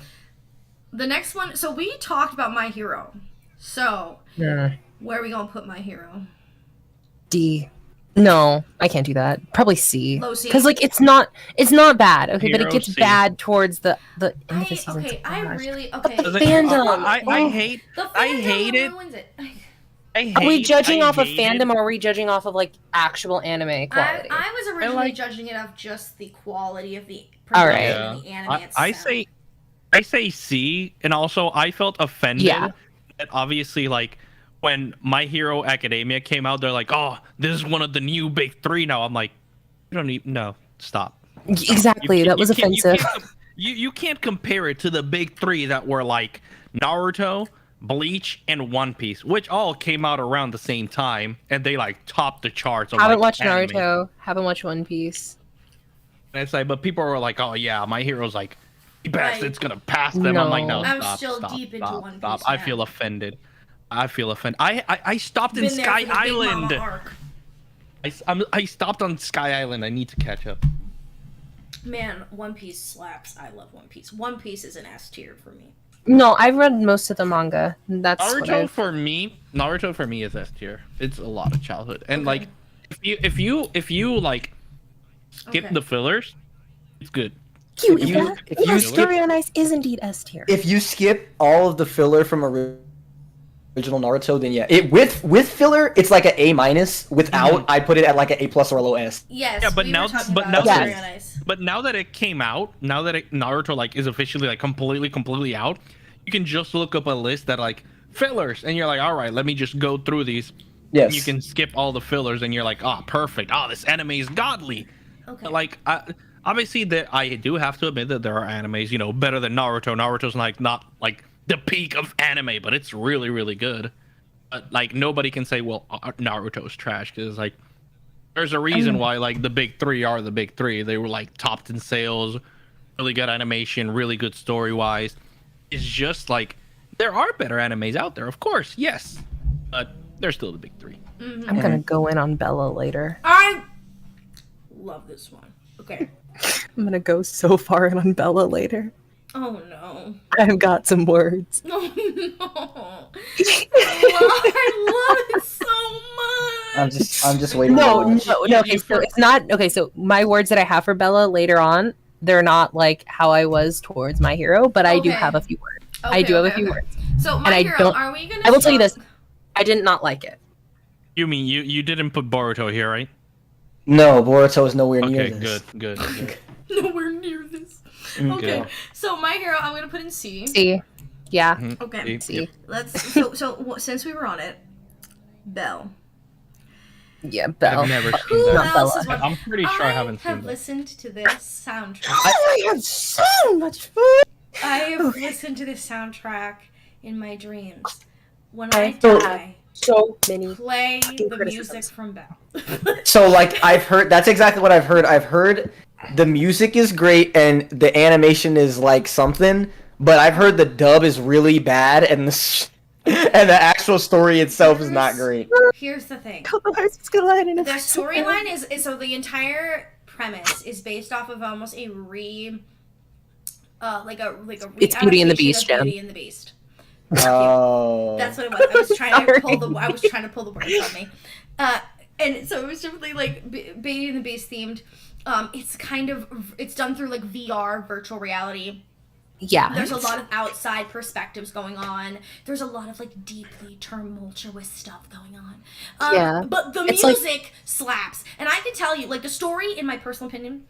the next one, so we talked about My Hero. So, Yeah. where are we going to put My Hero? D. No, I can't do that. Probably C. Low C? Because like it's not bad, okay, but it Hero gets C. bad towards the end of the season. Okay, so I much. really, But okay. the Doesn't- fandom. I hate. The fandom I hate it. ruins it. Are we judging off of hate it. fandom, or are we judging off of like actual anime quality? I was originally like- judging it off just the quality of the All production right. and the anime I itself. say C, and also I felt offended Yeah. that obviously like when My Hero Academia came out, they're like, oh, this is one of the new Big Three now. I'm like, you don't need stop. Exactly, You that was can't- offensive. You can't compare it to the Big Three that were like Naruto, Bleach, and One Piece, which all came out around the same time, and they like topped the charts. Of, Haven't like, watched anime. Naruto. Haven't watched One Piece. And it's like, but people were like, "Oh yeah, My Hero's like the best. Right. It's gonna pass them." I'm like, No. "No, I'm stop, still stop, deep into stop, One stop." Piece I now. feel offended. I stopped in Been there Sky for the Big Mama Island. arc. I stopped on Sky Island. I need to catch up. Man, One Piece slaps. I love One Piece. One Piece is an S tier for me. No, I've read most of the manga. That's what Naruto I've... for me is S tier. It's a lot of childhood, and Okay. like if you like skip Okay. the fillers, it's good. Cute. If you- if you Yes, skip- Yuri on Ice is indeed S tier. If you skip all of the filler from original Naruto, then yeah, it with filler, it's like an A minus. Without, I put it at like an A plus or a low S. Yes, Yeah, but we now- were talking but about now that- Yuri on Ice. But now that it came out, now that Naruto like is officially like completely out, you can just look up a list that like fillers, and you're like, all right, let me just go through these. Yes. And you can skip all the fillers, and you're like, oh, perfect. Oh, this anime is godly. Okay. But, like, obviously, that I do have to admit that there are animes, better than Naruto. Naruto's like not like the peak of anime, but it's really, really good. But like nobody can say, well, Naruto's trash, because like there's a reason why like the Big Three are the Big Three. They were like topped in sales, really good animation, really good story wise. It's just like there are better animes out there, of course, yes, but they're still the Big Three. I'm gonna go in on Bella later. I love this one. Okay. I'm gonna go so far in on Bella later. Oh no. I've got some words. Oh no. I love it so much. I'm just waiting. No, to no, watch. no. Okay, so it's not okay. So my words that I have for Bella later on, they're not like how I was towards My Hero, but I do Okay. have a few words. Okay, I do have a okay, few okay. words. So And My I Hero, don't- are we gonna? I will tell you stop- this: I did not like it. You mean you didn't put Boruto here, right? No, Boruto is nowhere near Okay, this. good. Nowhere near this. Okay, Good. so My Hero, I'm gonna put in C. See, yeah, Mhm. Okay. see, Let's. So since we were on it, Belle. yeah, Belle. I've never Who seen Not that. else Bella. is one? I'm pretty sure I haven't seen have that. listened to this soundtrack. I have so much fun. I have listened to this soundtrack in my dreams. When I I don't die, So many. play the music criticisms. from Belle. So like I've heard that's exactly what I've heard. I've heard the music is great and the animation is like something, but I've heard the dub is really bad and and the actual story itself is not great. Here's the thing. The The storyline is so the entire premise is based off of almost a It's Beauty and the re-adaptation Beast, of Jen. Beauty and the Beast. Oh. That's what it was. I was trying to Sorry. pull the words from me. And so it was simply like Beauty and the Beast themed. It's done through like VR, virtual reality. Yeah. There's a lot of outside perspectives going on. There's a lot of like deeply tumultuous stuff going on. Yeah. But the It's like- music slaps. And I can tell you, like the story, in my personal opinion,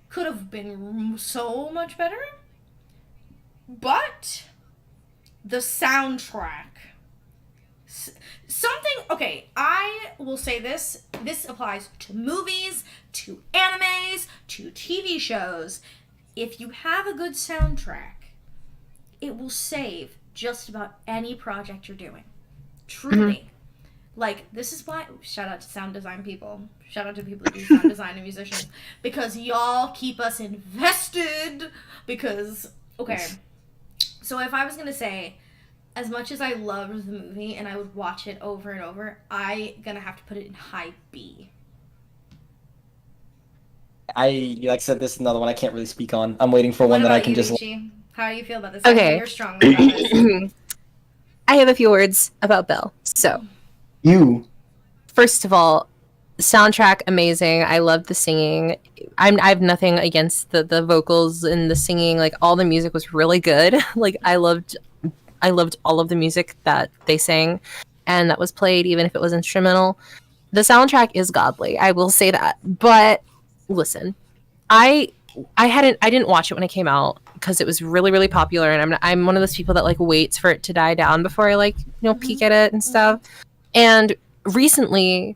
could have been so much better. But the soundtrack. Okay, I will say this. This applies to movies, to animes, to TV shows. If you have a good soundtrack, it will save just about any project you're doing. Truly. Like, this is why, shout out to sound design people. Shout out to people that do sound design and musicians. Because y'all keep us invested. Because, okay. So if I was going to say, as much as I loved the movie and I would watch it over and over, I gonna have to put it in high B. Like I said, this is another one I can't really speak on. I'm waiting for What one that I about can you, just. Ichi? How do you feel about this? I Okay. know you're strongly about this. I have a few words about Belle. So, You. first of all, soundtrack amazing. I love the singing. I have nothing against the vocals and the singing. Like all the music was really good. Like I loved all of the music that they sang and that was played, even if it was instrumental. The soundtrack is godly. I will say that. But listen, I didn't watch it when it came out because it was really, really popular, and I'm one of those people that like waits for it to die down before I like peek at it and stuff. And recently,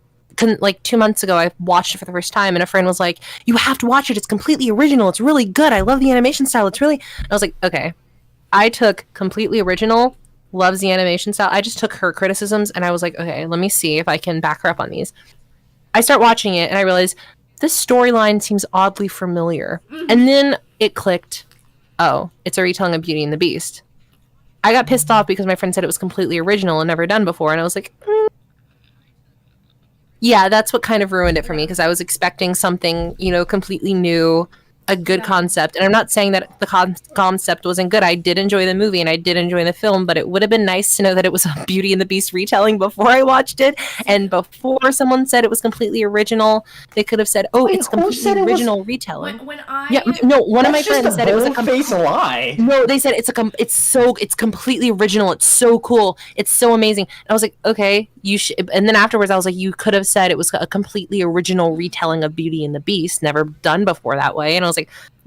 like 2 months ago, I watched it for the first time, and a friend was like, "You have to watch it. It's completely original. It's really good. I love the animation style. It's really." And I was like, "Okay." I took completely original, loves the animation style. I just took her criticisms, and I was like, "Okay, let me see if I can back her up on these." I start watching it, and I realize this storyline seems oddly familiar. And then it clicked. Oh, it's a retelling of Beauty and the Beast. I got pissed off because my friend said it was completely original and never done before, and I was like, yeah, that's what kind of ruined it for me because I was expecting something, completely new, a good concept. And I'm not saying that the concept wasn't good. I did enjoy the movie and I did enjoy the film, but it would have been nice to know that it was a Beauty and the Beast retelling before I watched it. And before someone said it was completely original, they could have said, "Oh, Wait, it's who completely said it was- original retelling." When I Yeah, no, one of my That's just friends a said it was a bold-faced lie. No, they said it's completely original. It's so cool. It's so amazing. And I was like, okay, you should. And then afterwards, I was like, you could have said it was a completely original retelling of Beauty and the Beast, never done before that way. And I was like,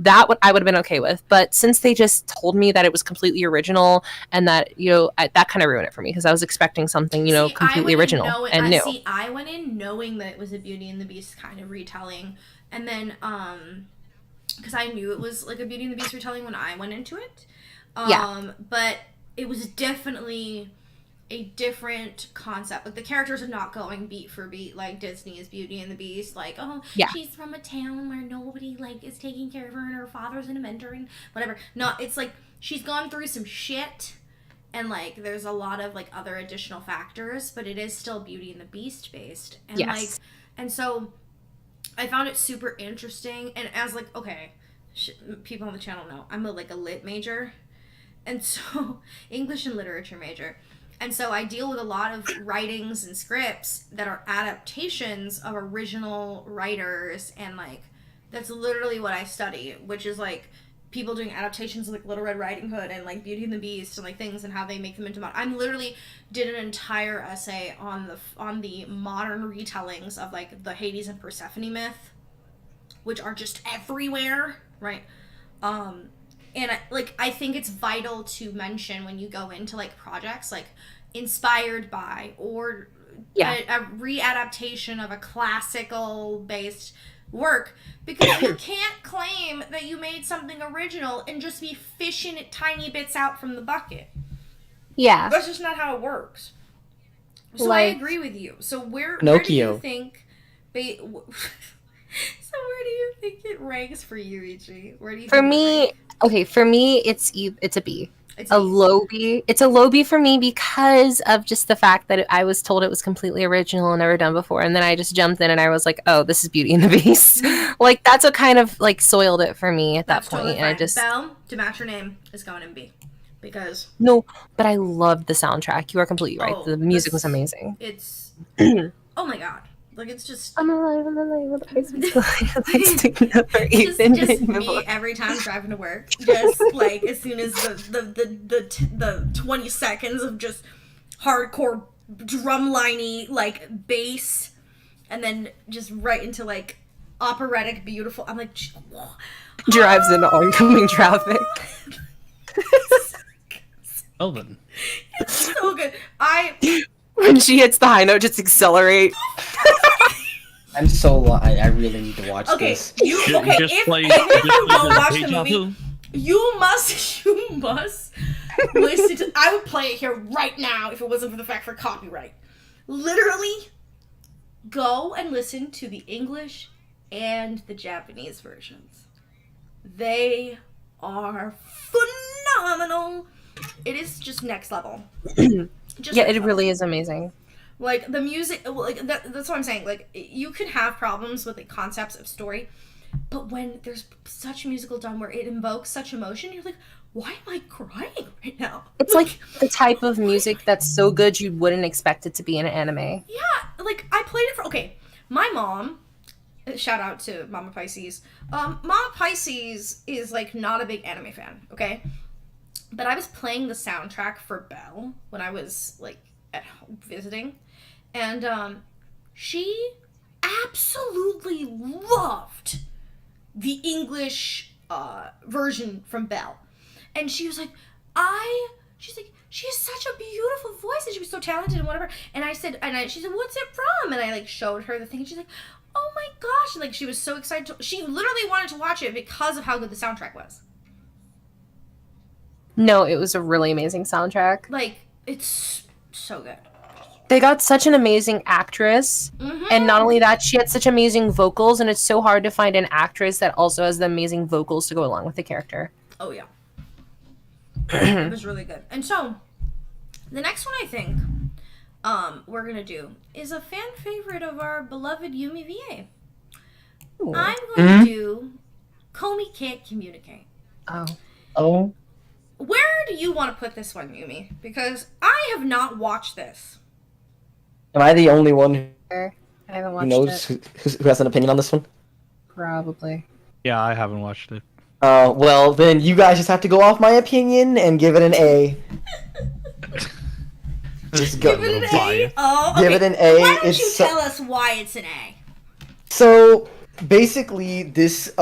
I would have been okay with. But since they just told me that it was completely original and that that kind of ruined it for me because I was expecting something completely original and new. I went in knowing that it was a Beauty and the Beast kind of retelling, and then because I knew it was like a Beauty and the Beast retelling when I went into it. But it was definitely a different concept. Like the characters are not going beat for beat like Disney's Beauty and the Beast. Like, she's from a town where nobody like is taking care of her and her father's in a mentor and whatever. No, it's like she's gone through some shit and like there's a lot of like other additional factors, but it is still Beauty and the Beast based. And Yes. and so I found it super interesting, and as like, okay, people on the channel know I'm a lit major, and so English and literature major, and so I deal with a lot of writings and scripts that are adaptations of original writers, and like that's literally what I study, which is like people doing adaptations of like Little Red Riding Hood and like Beauty and the Beast and like things and how they make them into modern. I'm literally did an entire essay on the modern retellings of like the Hades and Persephone myth, which are just everywhere, right? And I think it's vital to mention when you go into like projects like inspired by or a readaptation of a classical based work, because you can't claim that you made something original and just be fishing tiny bits out from the bucket. Yeah. That's just not how it works. So I agree with you. So where do you think so where do you think it ranks for you, Ichi? Where do you think for me it's a B. It's a low B. It's a low B for me because of just the fact that I was told it was completely original and never done before, and then I just jumped in and I was like, "Oh, this is Beauty and the Beast." Like that's what kind of like soiled it for me at that point. Totally and I just Belle, to match your name, is going in B because but I loved the soundtrack. You are completely right. The music was amazing. It's oh my god. Like it's just I'm alive. just me every time driving to work. Just like as soon as the 20 seconds of just hardcore drumliney like bass, and then just right into like operatic beautiful. I'm like drives into oncoming traffic. Oh then. It's so good. When she hits the high note, just accelerate. I'm so I really need to watch this. If you don't watch the movie, you must listen to. I would play it here right now if it wasn't for the fact for copyright. Literally, go and listen to the English and the Japanese versions. They are phenomenal. It is just next level. It really is amazing. Like the music, like that's what I'm saying. Like you can have problems with the concepts of story, but when there's such musical done where it invokes such emotion, you're like, why am I crying right now? It's like the type of music that's so good you wouldn't expect it to be in an anime. Yeah, like I played it for my mom. Shout out to Mama Pisces. Mama Pisces is like not a big anime fan. Okay, but I was playing the soundtrack for Belle when I was like at home visiting, and she absolutely loved the English version from Belle, and she was like, she's like, she has such a beautiful voice and she was so talented and whatever. And she said, what's it from? And I like showed her the thing and she's like, oh my gosh, and like she was so excited she literally wanted to watch it because of how good the soundtrack was. No, it was a really amazing soundtrack. Like it's so good. They got such an amazing actress, and not only that, she had such amazing vocals, and it's so hard to find an actress that also has the amazing vocals to go along with the character. Oh yeah. It was really good. And so the next one I think we're gonna do is a fan favorite of our beloved Yumi VA. Ooh. I'm going to do Komi Can't Communicate. Oh. Where do you want to put this one, Yumi? Because I have not watched this. Am I the only one I haven't watched who knows who has an opinion on this one? Probably. Yeah, I haven't watched it. Well, then you guys just have to go off my opinion and give it an A. Just go. Give it an A? Oh, okay. Give it an A. Why don't you tell us why it's an A? So, basically, this,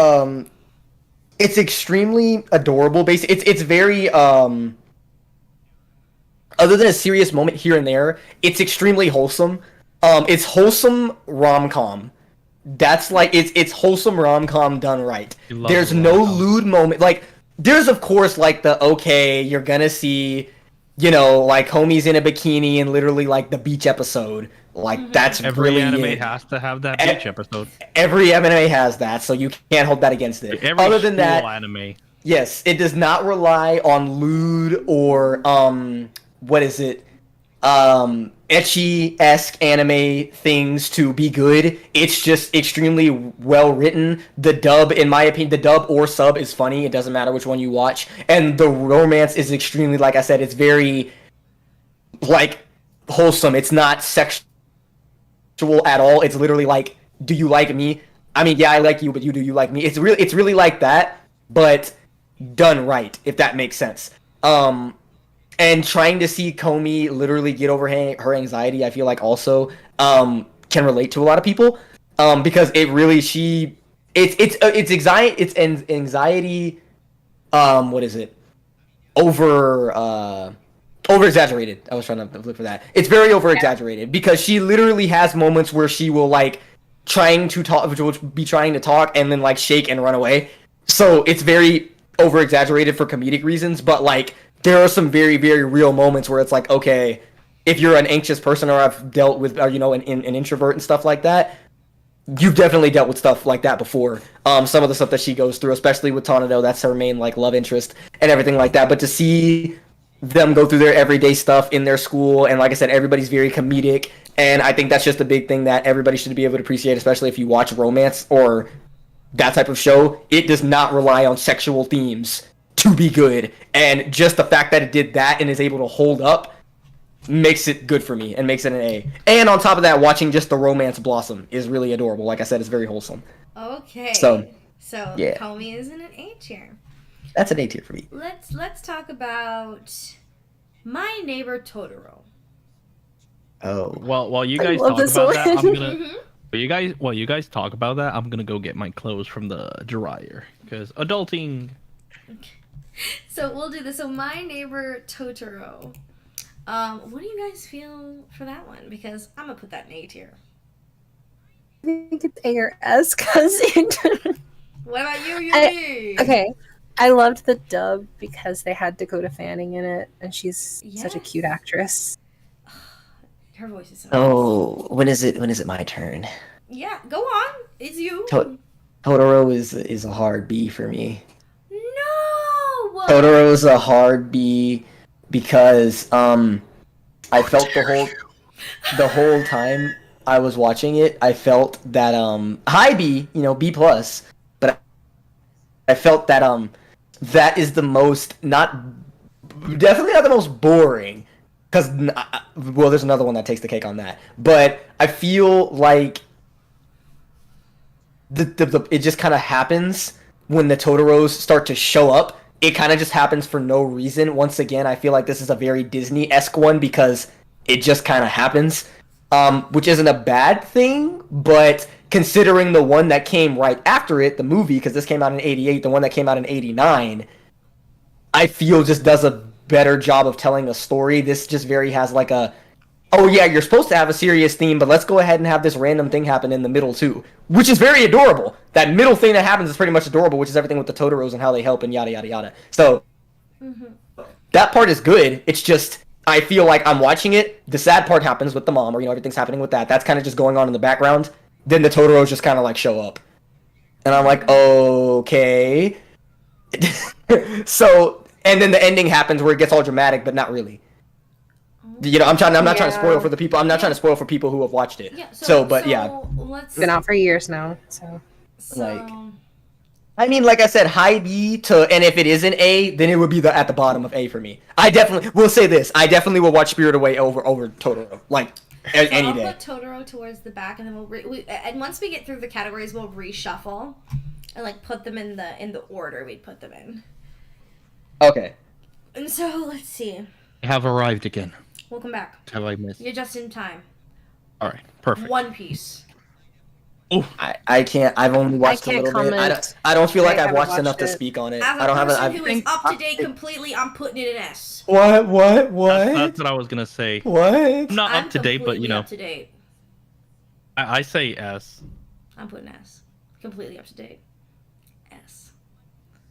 it's extremely adorable. It's very, other than a serious moment here and there, it's extremely wholesome. It's wholesome rom-com. That's like, it's wholesome rom-com done right. There's no lewd moment. Like, there's of course like the, okay, you're gonna see, you know, like homies in a bikini and literally like the beach episode. Like, that's every really anime has to have that beach episode. Every anime has that, so you can't hold that against it. Other than that, anime. Yes, it does not rely on lewd or what is it? ecchi-esque anime things to be good. It's just extremely well written. The dub, in my opinion, the dub or sub is funny. It doesn't matter which one you watch. And the romance is extremely, like I said, it's very like wholesome. It's not sexual at all. It's literally like, do you like me? I mean, yeah, I like you, but do you like me? It's really like that, but done right, if that makes sense. And trying to see Komi literally get over her anxiety, I feel like also can relate to a lot of people, because it really it's anxiety. What is it? Over exaggerated. I was trying to look for that. It's very over exaggerated because she literally has moments where she will like trying to talk and then like shake and run away. So it's very over exaggerated for comedic reasons, but like there are some very, very real moments where it's like, okay, if you're an anxious person or have dealt with, an introvert and stuff like that, you've definitely dealt with stuff like that before. Some of the stuff that she goes through, especially with Tanado, that's her main like love interest and everything like that. But to see them go through their everyday stuff in their school, and like I said, everybody's very comedic, and I think that's just a big thing that everybody should be able to appreciate, especially if you watch romance or that type of show. It does not rely on sexual themes to be good, and just the fact that it did that and is able to hold up makes it good for me and makes it an A. And on top of that, watching just the romance blossom is really adorable. Like I said, it's very wholesome. Okay. So yeah. Komi is in an A tier. That's an A tier for me. Let's talk about My Neighbor Totoro. Oh. Well, while you guys talk about that, I'm gonna. While you guys talk about that, I'm gonna go get my clothes from the dryer because adulting. So we'll do this. So My Neighbor Totoro. What do you guys feel for that one? Because I'm gonna put that in A tier. I think it's A or S because it. What about you, Yuri? Okay. I loved the dub because they had Dakota Fanning in it, and she's such a cute actress. Her voice is so nice. When is it my turn? Yeah, go on. It's you. Totoro is a hard B for me. No. Totoro is a hard B because I felt the whole time I was watching it, I felt that high B, B+, but I felt that that is the most definitely not the most boring, because there's another one that takes the cake on that, but I feel like it just kind of happens when the Totoros start to show up. It kind of just happens for no reason. Once again, I feel like this is a very Disney-esque one because it just kind of happens, which isn't a bad thing, but considering the one that came right after it, the movie, because this came out in 88, the one that came out in 89, I feel just does a better job of telling a story. This just very has like a, oh yeah, you're supposed to have a serious theme, but let's go ahead and have this random thing happen in the middle too, which is very adorable. That middle thing that happens is pretty much adorable, which is everything with the Totoros and how they help and yada yada yada. So that part is good. It's just, I feel like I'm watching it, the sad part happens with the mom, or everything's happening with that. That's kind of just going on in the background. Then the Totoros just kind of like show up. And I'm like, okay. So, and then the ending happens where it gets all dramatic, but not really. I'm not trying to spoil for the people. I'm not trying to spoil for people who have watched it. Yeah, it's been out for years now. So. Like, I mean, like I said, high B and if it is an A, then it would be at the bottom of A for me. I definitely will say this. I definitely will watch Spirit Away over Totoro. Like, any day. I'll put Totoro towards the back, and then and once we get through the categories, we'll reshuffle and like put them in the order we'd put them in. Okay. And so let's see. I have arrived again. Welcome back. Have I missed? You're just in time. All right, perfect. One Piece. Oh, I can't. I've only watched a little bit. I don't feel like I've watched enough to speak on it. As a person who is up to date completely, I'm putting it in S. What? That's what I was gonna say. What? I'm not up to date, but up to date. I say S. I'm putting S. Completely up to date. S.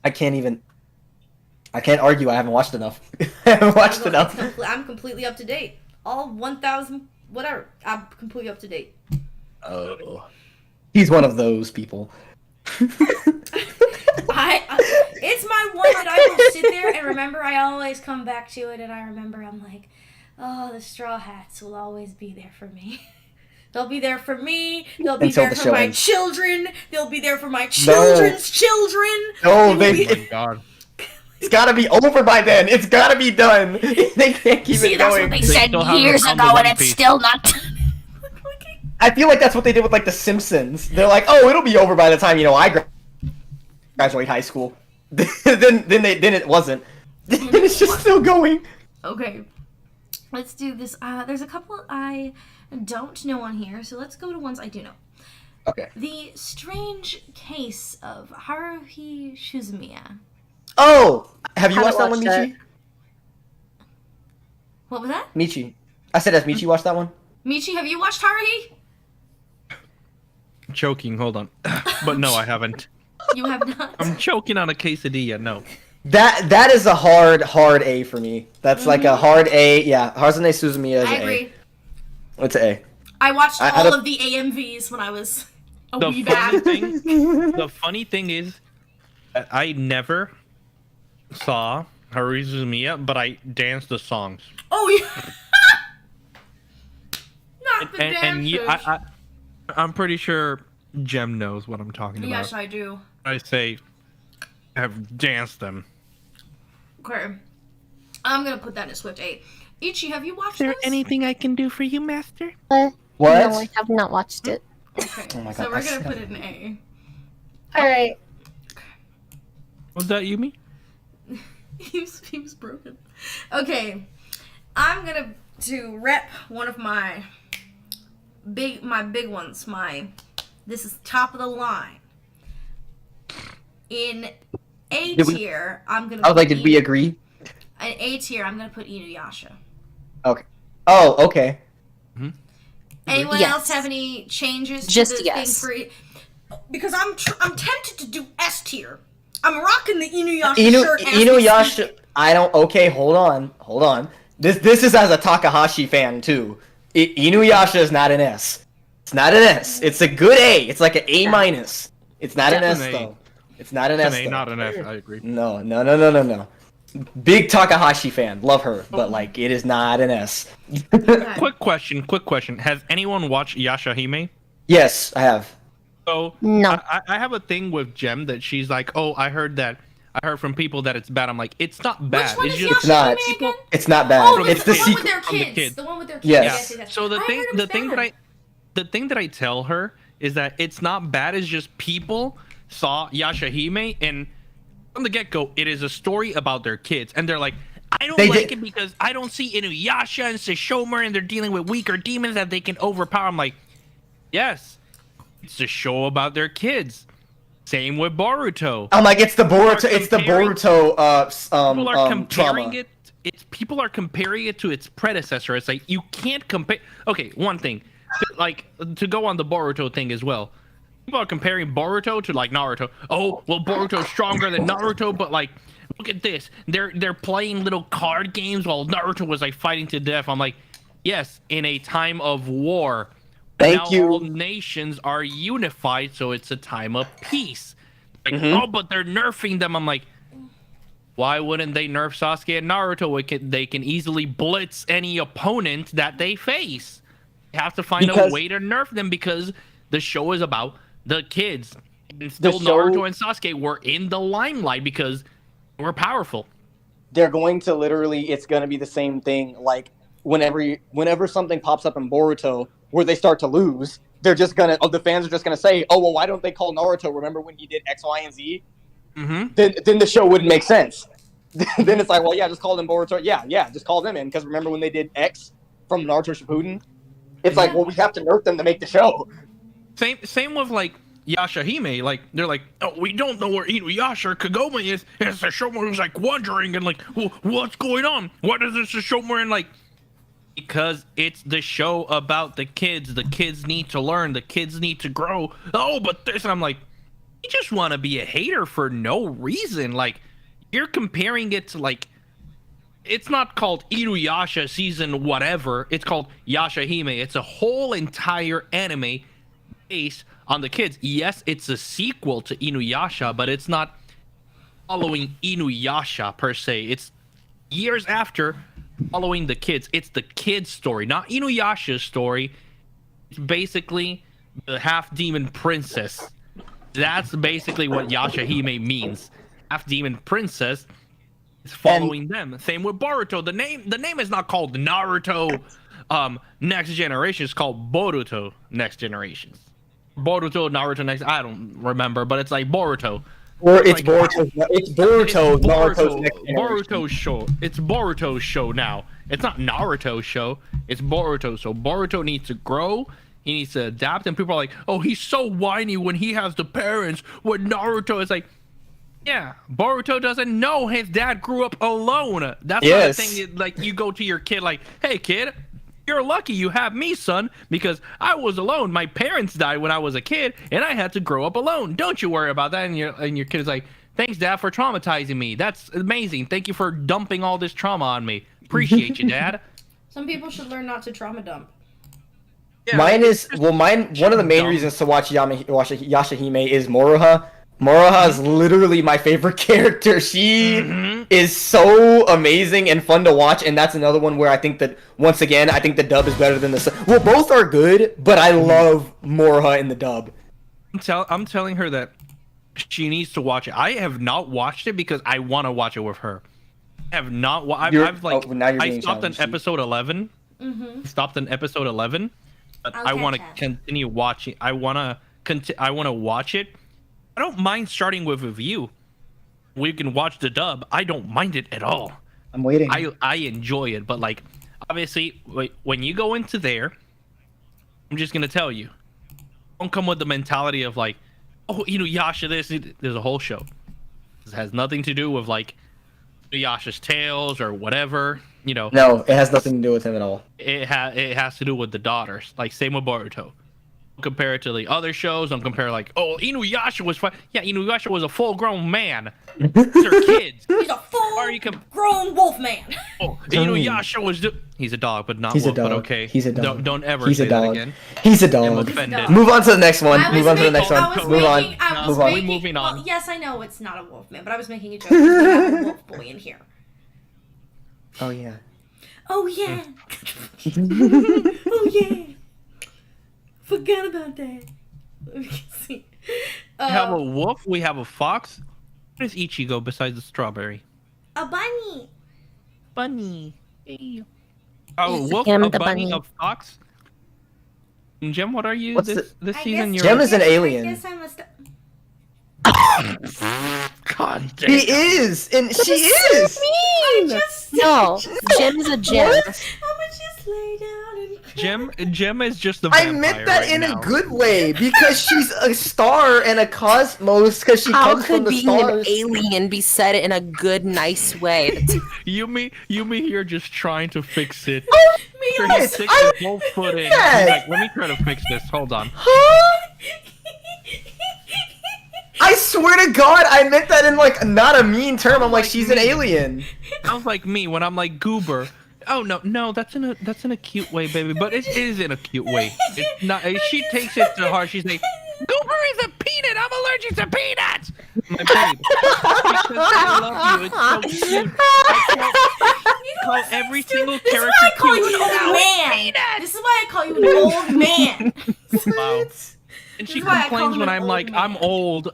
I can't argue. I haven't watched enough. I haven't watched enough. I'm completely up to date. All 1,000, whatever. I'm completely up to date. Oh. He's one of those people. It's my one that I will sit there and remember. I always come back to it, and I remember I'm like, Oh, the Straw Hats will always be there for me. They'll be there for me. They'll be Until there the for show my ends. children. They'll be there for my children's children. No, Oh my they. god. It's gotta be over by then. It's gotta be done. They can't keep See, it that's going. what they said still haven't years found the ago, One and it's Piece. still not done. I feel like that's what they did with like The Simpsons. They're like, oh, it'll be over by the time I graduate high school. then it wasn't. Then it's just still going. Okay, let's do this. There's a couple I don't know on here, so let's go to ones I do know. Okay. The Strange Case of Haruhi Suzumiya. Oh, have you Haven't watched that one, watched Michi? What was that? Michi. I said, has Michi watched that one? Michi, have you watched Haruhi? I'm choking, hold on. But no, I haven't. You have not. I'm choking on a quesadilla, no. That is a hard A for me. That's like a hard A. Yeah, Haruhi Suzumiya is I an agree. A. It's an A. I watched I all don't- of the AMVs when I was a The wee funny bad. the funny thing is that I never saw Haruhi Suzumiya, but I danced the songs. Oh yeah. Not the And dancers. I'm pretty sure Jem knows what I'm talking about. Yes, I do. I say have danced them. Okay. I'm gonna put that in a swift 8. Ichi, have you watched Is there this? anything I can do for you, master? What? No, I have not watched it. Okay. Oh my So God, we're I gonna see put that. it in A. Alright. Was that Yumi? he was broken. Okay. I'm gonna to rep one of my big ones. This is top of the line. In A Did we- tier, I'm gonna I was like, put did we agree? In A tier, I'm gonna put Inuyasha. Okay. Oh, okay. Anyone Yes. else have any changes to Just the yes. thing for? Because I'm tempted to do S tier. I'm rocking the Inuyasha shirt. as we Inuyasha. speak. I don't. Okay, hold on. This is as a Takahashi fan too. Inuyasha is not an S. It's not an S. It's a good A. It's like an A minus. It's not an S It's an A. though. It's not an It's S an A, though. not an F. I agree. No. Big Takahashi fan. Love her, but like it is not an S. Okay. Quick question. Has anyone watched Yashahime? Yes, I have. So No. I have a thing with Jem that she's like, oh, I heard from people that it's bad. I'm like, it's not bad. Which one It's is just not. Yashahime again? It's not bad. Oh, it's the the one sequel. with their from the kids. kids. The one with their kids. Yes. Yes. So the I thing heard it was the thing that I tell her is that it's not bad. It's just people saw Yashahime and from the get-go, it is a story about their kids, and they're like, I don't They like did- it because I don't see Inuyasha and Sesshomaru, and they're dealing with weaker demons that they can overpower. I'm like, yes, it's a show about their kids. Same with Boruto. I'm like, it's the Boruto. It's the comparing- Boruto. People are comparing trauma. it. It's people are comparing it to its predecessor. It's like you can't compare. Okay, one thing, like to go on the Boruto thing as well. People are comparing Boruto to like Naruto. Oh, well, Boruto's stronger than Naruto, but like, look at this. They're playing little card games while Naruto was like fighting to death. I'm like, yes, in a time of war. Thank now you. all nations are unified, so it's a time of peace. Like, Mhm. oh, but they're nerfing them. I'm like, why wouldn't they nerf Sasuke and Naruto? They can easily blitz any opponent that they face. They have to find Because- a way to nerf them because the show is about the kids. And still, show- Naruto and Sasuke were in the limelight because we're powerful. They're going to literally. It's going to be the same thing. Like whenever something pops up in Boruto where they start to lose, they're just gonna. Oh, the fans are just gonna say, "Oh, well, why don't they call Naruto? Remember when he did X, Y, and Z?" Mm-hmm. Then the show wouldn't make sense. Then it's like, well, yeah, just call them Boruto. Yeah, just call them in because remember when they did X from Naruto Shippuden? It's like, well, we have to nerf them to make the show. Same with like Yashahime. Like they're like, oh, we don't know where Inuyasha or Kagome is. And Sesshomaru's like wondering and like, well, what's going on? What is this Sesshomaru and like? Because it's the show about the kids. The kids need to learn. The kids need to grow. Oh, but this, and I'm like, you just want to be a hater for no reason. Like, you're comparing it to like, it's not called Inuyasha season whatever. It's called Yashahime. It's a whole entire anime based on the kids. Yes, it's a sequel to Inuyasha, but it's not following Inuyasha per se. It's years after, following the kids. It's the kids' story, not Inuyasha's story. It's basically the half-demon princess. That's basically what Yashahime means. Half-demon princess is following them. Same with Boruto. The name is not called Naruto Next Generation. It's called Boruto Next Generations. Boruto, Naruto Next. I don't remember, but it's like Boruto. Or it's like, Boruto. It's Boruto. Naruto's next generation. Boruto show. It's Boruto's show now. It's not Naruto's show. It's Boruto. So Boruto needs to grow. He needs to adapt. And people are like, "Oh, he's so whiny when he has the parents." When Naruto is like, yeah, Boruto doesn't know his dad grew up alone. That's not a thing. Like you go to your kid, like, "Hey, kid, you're lucky you have me, son, because I was alone. My parents died when I was a kid, and I had to grow up alone. Don't you worry about that." And your kid is like, "Thanks, Dad, for traumatizing me. That's amazing. Thank you for dumping all this trauma on me. Appreciate you, Dad." Some people should learn not to trauma dump. Yeah, One of the main reasons to watch Yashahime is Moroha. Moroha is literally my favorite character. She is so amazing and fun to watch, and that's another one where I think that, once again, I think the dub is better than the sub. Well, both are good, but I love Moroha in the dub. I'm telling her that she needs to watch it. I have not watched it because I want to watch it with her. I have not. I stopped on episode 11. Stopped on episode 11. But I want to continue watching. I want to watch it. I don't mind starting with a review. We can watch the dub. I don't mind it at all. I'm waiting. I enjoy it, but like, obviously, when you go into there, I'm just gonna tell you, don't come with the mentality of like, "Oh, Inuyasha, there's a whole show. This has nothing to do with like Inuyasha's tales or whatever." No, it has nothing to do with him at all. It has to do with the daughters. Like same with Boruto. Compare it to the other shows. Don't compare like, "Oh, Inuyasha was fun." Yeah, Inuyasha was a full-grown man. These are kids. He's a full-grown wolf man. Oh, Inuyasha was. He's a dog, but not He's wolf. a dog. But okay. He's a dog. Don't ever He's say a dog. that again. He's a dog. I'm offended. Move on to the next one. Move on. Moving on. Well, yes, I know it's not a wolf man, but I was making a joke. We have a wolf boy in here. Oh yeah. Oh yeah. Oh yeah. Forgot about that. Let me see. We have a wolf. We have a fox. What is Ichigo besides the strawberry? A bunny. Bunny. Hey. A wolf, Gem a the bunny, bunny. a fox. And Gem, what are you this season? Gem is an alien. I guess I must. God damn. He is, and she is. No, Gem is a gem. I'm gonna just lay down and cry. Gem is just the I vampire meant that right in now. a good way because she's a star and a cosmos because she How comes from could the being stars. an alien be said in a good, nice way? Yumi here just trying to fix it. Oh, So he yes, sticks his whole foot in. He's like, let me try to fix this. Hold on. Huh? I swear to God, I meant that in like not a mean term. I'm like, she's an alien. Sounds like me when I'm like goober. Oh no, that's in a cute way, baby. But it is in a cute way. It's not. She takes it to heart. She's like, goober is a peanut. I'm allergic to peanuts. My babe, because I love you. It's so cute. I call every single This is character why I call cute. you an old man. This is why I call you an old man. Wow. And she This is why I call complains him when an I'm old like, man. I'm old.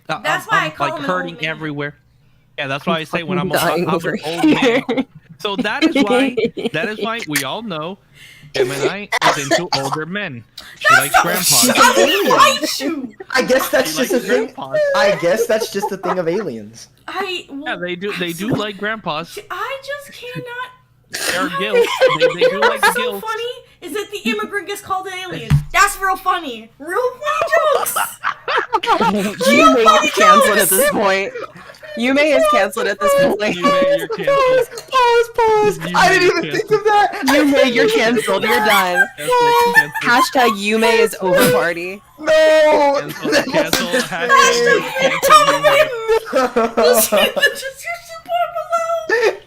That's why I call like him an hurting old man. everywhere. Yeah, that's why I say when I'm dying an over old here. man. So that is why we all know Gemini is into older men. She likes grandpas. I will fight you. I guess that's She just a likes thing. grandpas. I guess that's just a thing of aliens. Yeah, they do like grandpas. I just cannot. They're guilt. They do like What's so guilt. funny is that the immigrant gets called an alien. That's real funny. Real funny jokes. Yume is canceled at this point. Yume is canceled at this point. You're canceled. Pause. I didn't even think of that. Yume, you're canceled. You're done. Hashtag Yume is over party. No. Cancel. Just hit the description bar below.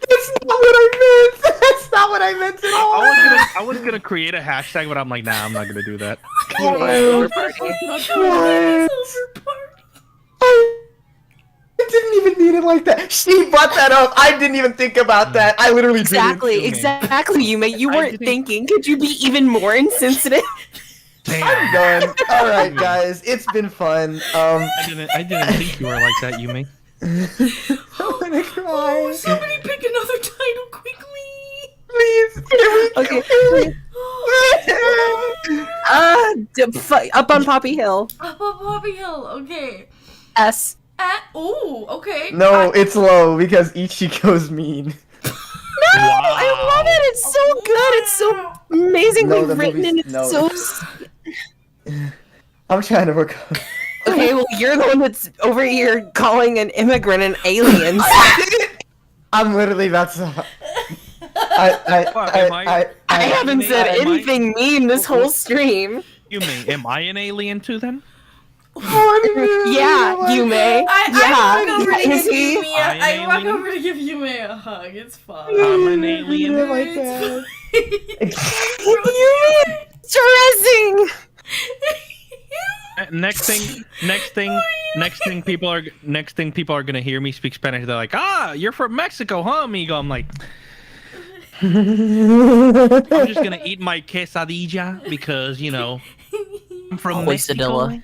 That's not what I meant. That's not what I meant at all. I was gonna create a hashtag, but I'm like, nah, I'm not gonna do that. Yume is over party. It's over party. I didn't even didn't like that. She brought that up. I didn't even think about that. I literally Exactly, exactly. You weren't thinking. Could you be even more insensitive? Damn. I'm done. All right, guys. It's been fun. I didn't think you were like that, Yumi. I'm gonna cry. Somebody pick another title quickly. Please. Okay. Up on Poppy Hill. Up on Poppy Hill. Okay. S. Oh, okay. No, it's low because Ichigo's mean. No, I love it. It's so good. It's so amazingly the written, and movie's- it's no. so. I'm trying to work. Okay, well, you're the one that's over here calling an immigrant an alien. I'm literally about to. I haven't said anything mean this whole stream. Yumi, am I an alien too then? Yeah, you may. I walk over to Is give he? Yume I walk over to give Yume a hug. It's fine. I'm an alien. Stressing. Next thing people are gonna hear me speak Spanish. They're like, "Ah, you're from Mexico, huh, amigo?" I'm like, I'm just gonna eat my quesadilla because I'm from Mexico. Quesadilla.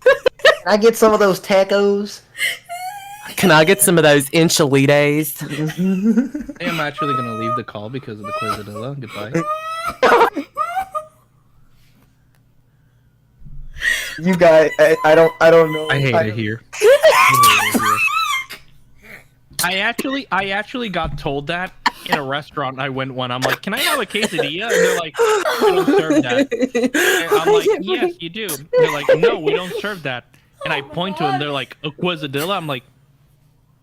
Can I get some of those tacos? Can I get some of those enchiladas? I am actually gonna leave the call because of the quesadilla. Goodbye. You guys, I don't know. I hate it here. I actually got told that in a restaurant I went one. I'm like, "Can I have a quesadilla?" And they're like, "We don't serve that." And I'm like, "Yes, you do." And they're like, "No, we don't serve that." And I point to them. They're like, "A quesadilla?" I'm like,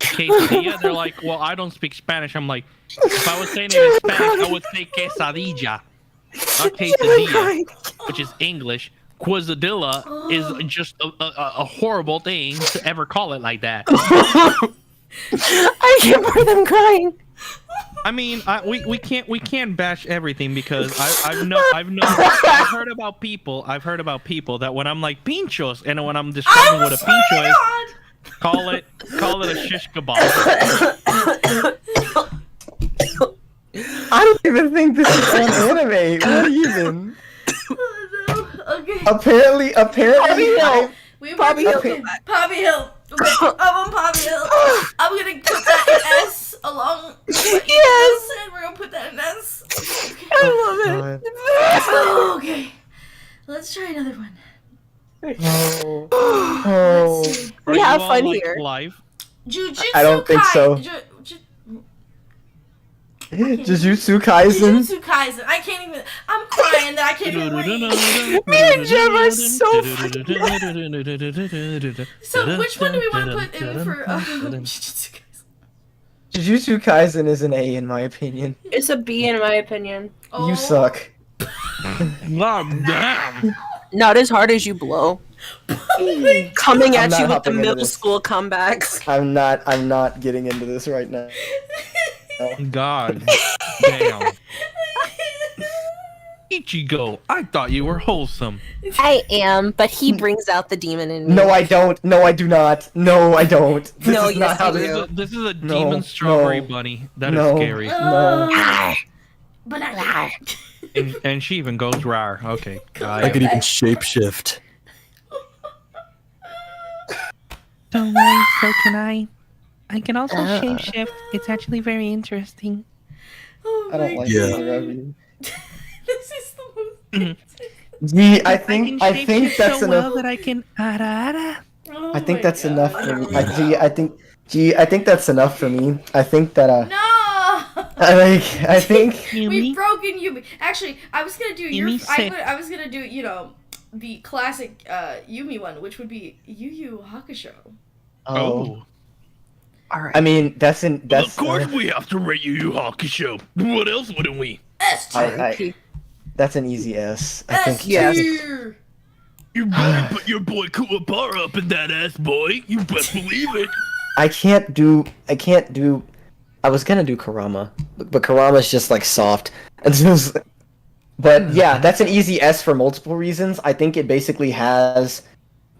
"Quesadilla?" They're like, "Well, I don't speak Spanish." I'm like, "If I was saying it in Spanish, I would say quesadilla, not quesadilla, which is English. Quesadilla is just a horrible thing to ever call it like that." I can't hear them crying. I mean, we can't bash everything because I've heard about people that when I'm like pinchos and when I'm describing what a pincho is, call it a shish kebab. I don't even think this is an anime. What even? Okay. Apparently, Poppy Hill. Poppy Hill. Poppy Hill. Okay, I'm on Poppy Hill. I'm gonna put that in S along. Yes. And we're gonna put that in S. Okay. I love it. Oh, okay. Let's try another one. Oh. Let's see. Are We you have all, fun like, here. Live? Jujutsu I don't think so. Jujutsu Kaisen. Jujutsu Kaisen. I can't even. I'm crying that I can't even wait. Me and Jem are so So which one do we want to put in for Jujutsu Kaisen? Jujutsu Kaisen is an A in my opinion. It's a B in my opinion. Oh. You suck. God damn. Not as hard as you blow. Coming I'm at not you with the hopping into middle this. school comebacks. I'm not getting into this right now. God damn. Ichigo, I thought you were wholesome. I am, but he brings out the demon in me. No, I don't. No, I do not. No, I don't. This No, is yes, not how you this. do. This is a No, demon strawberry no, bunny. That is no. scary. No. But I And she even goes rar. Okay. I could even shapeshift. Don't worry, so can I. I can also shapeshift. It's actually very interesting. Oh I don't my like Yeah. either of you. This is the most. Gee, I can think shapeshift that's so enough. well that I can. Oh I think my that's God. enough for me. I think that's enough for me. I think that No! I think We've Yumi, broken Yumi. Actually, I was gonna do your. Yumi said- I was gonna do the classic Yumi one, which would be Yuyu Hakusho. Oh. I mean that's Of course we have to rate Yu Yu Hakusho. What else wouldn't we? S tier. that's an easy S. I S think tier. You better put your boy Kuwabara up in that ass, boy. You best believe it. I can't do. I was gonna do Kurama, but Kurama's just like soft. It's just, but yeah, that's an easy S for multiple reasons. I think it basically has.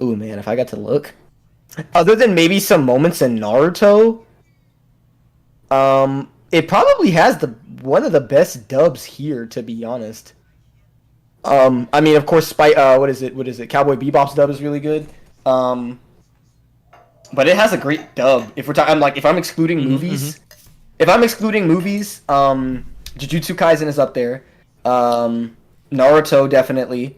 Ooh man, if I got to look, Other than maybe some moments in Naruto, it probably has one of the best dubs here, to be honest. I mean, of course, what is it? Cowboy Bebop's dub is really good. But it has a great dub. If we're talking, if I'm excluding movies, Jujutsu Kaisen is up there. Naruto definitely.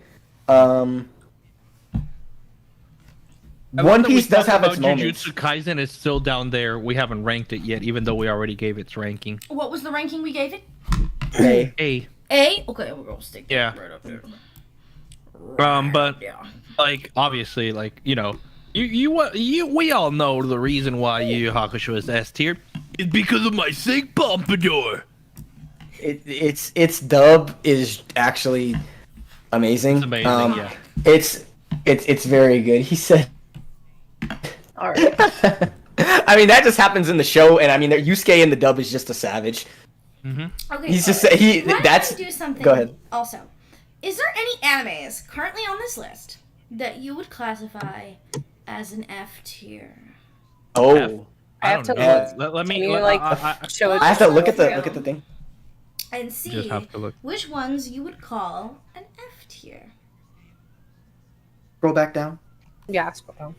One Piece does have its moments. Jujutsu Kaisen is still down there. We haven't ranked it yet, even though we already gave its ranking. What was the ranking we gave it? A. A. A? Okay, we're gonna stick Yeah. right up there. But Yeah. like obviously, like you know, we all know the reason why Yu Yu Hakusho is S tier. It's because of my sick pompadour. Its dub is actually amazing. It's amazing, yeah. It's very good. He said. All right. I mean, that just happens in the show, and I mean, Yusuke in the dub is just a savage. Okay. He's just Why that's. don't I do something? Go ahead. Also, is there any animes currently on this list that you would classify as an F tier? Oh, I have to Let me Can you, show it. I have to look at the thing. And see Just have to look. which ones you would call an F tier. Scroll back down. Yeah, scroll down.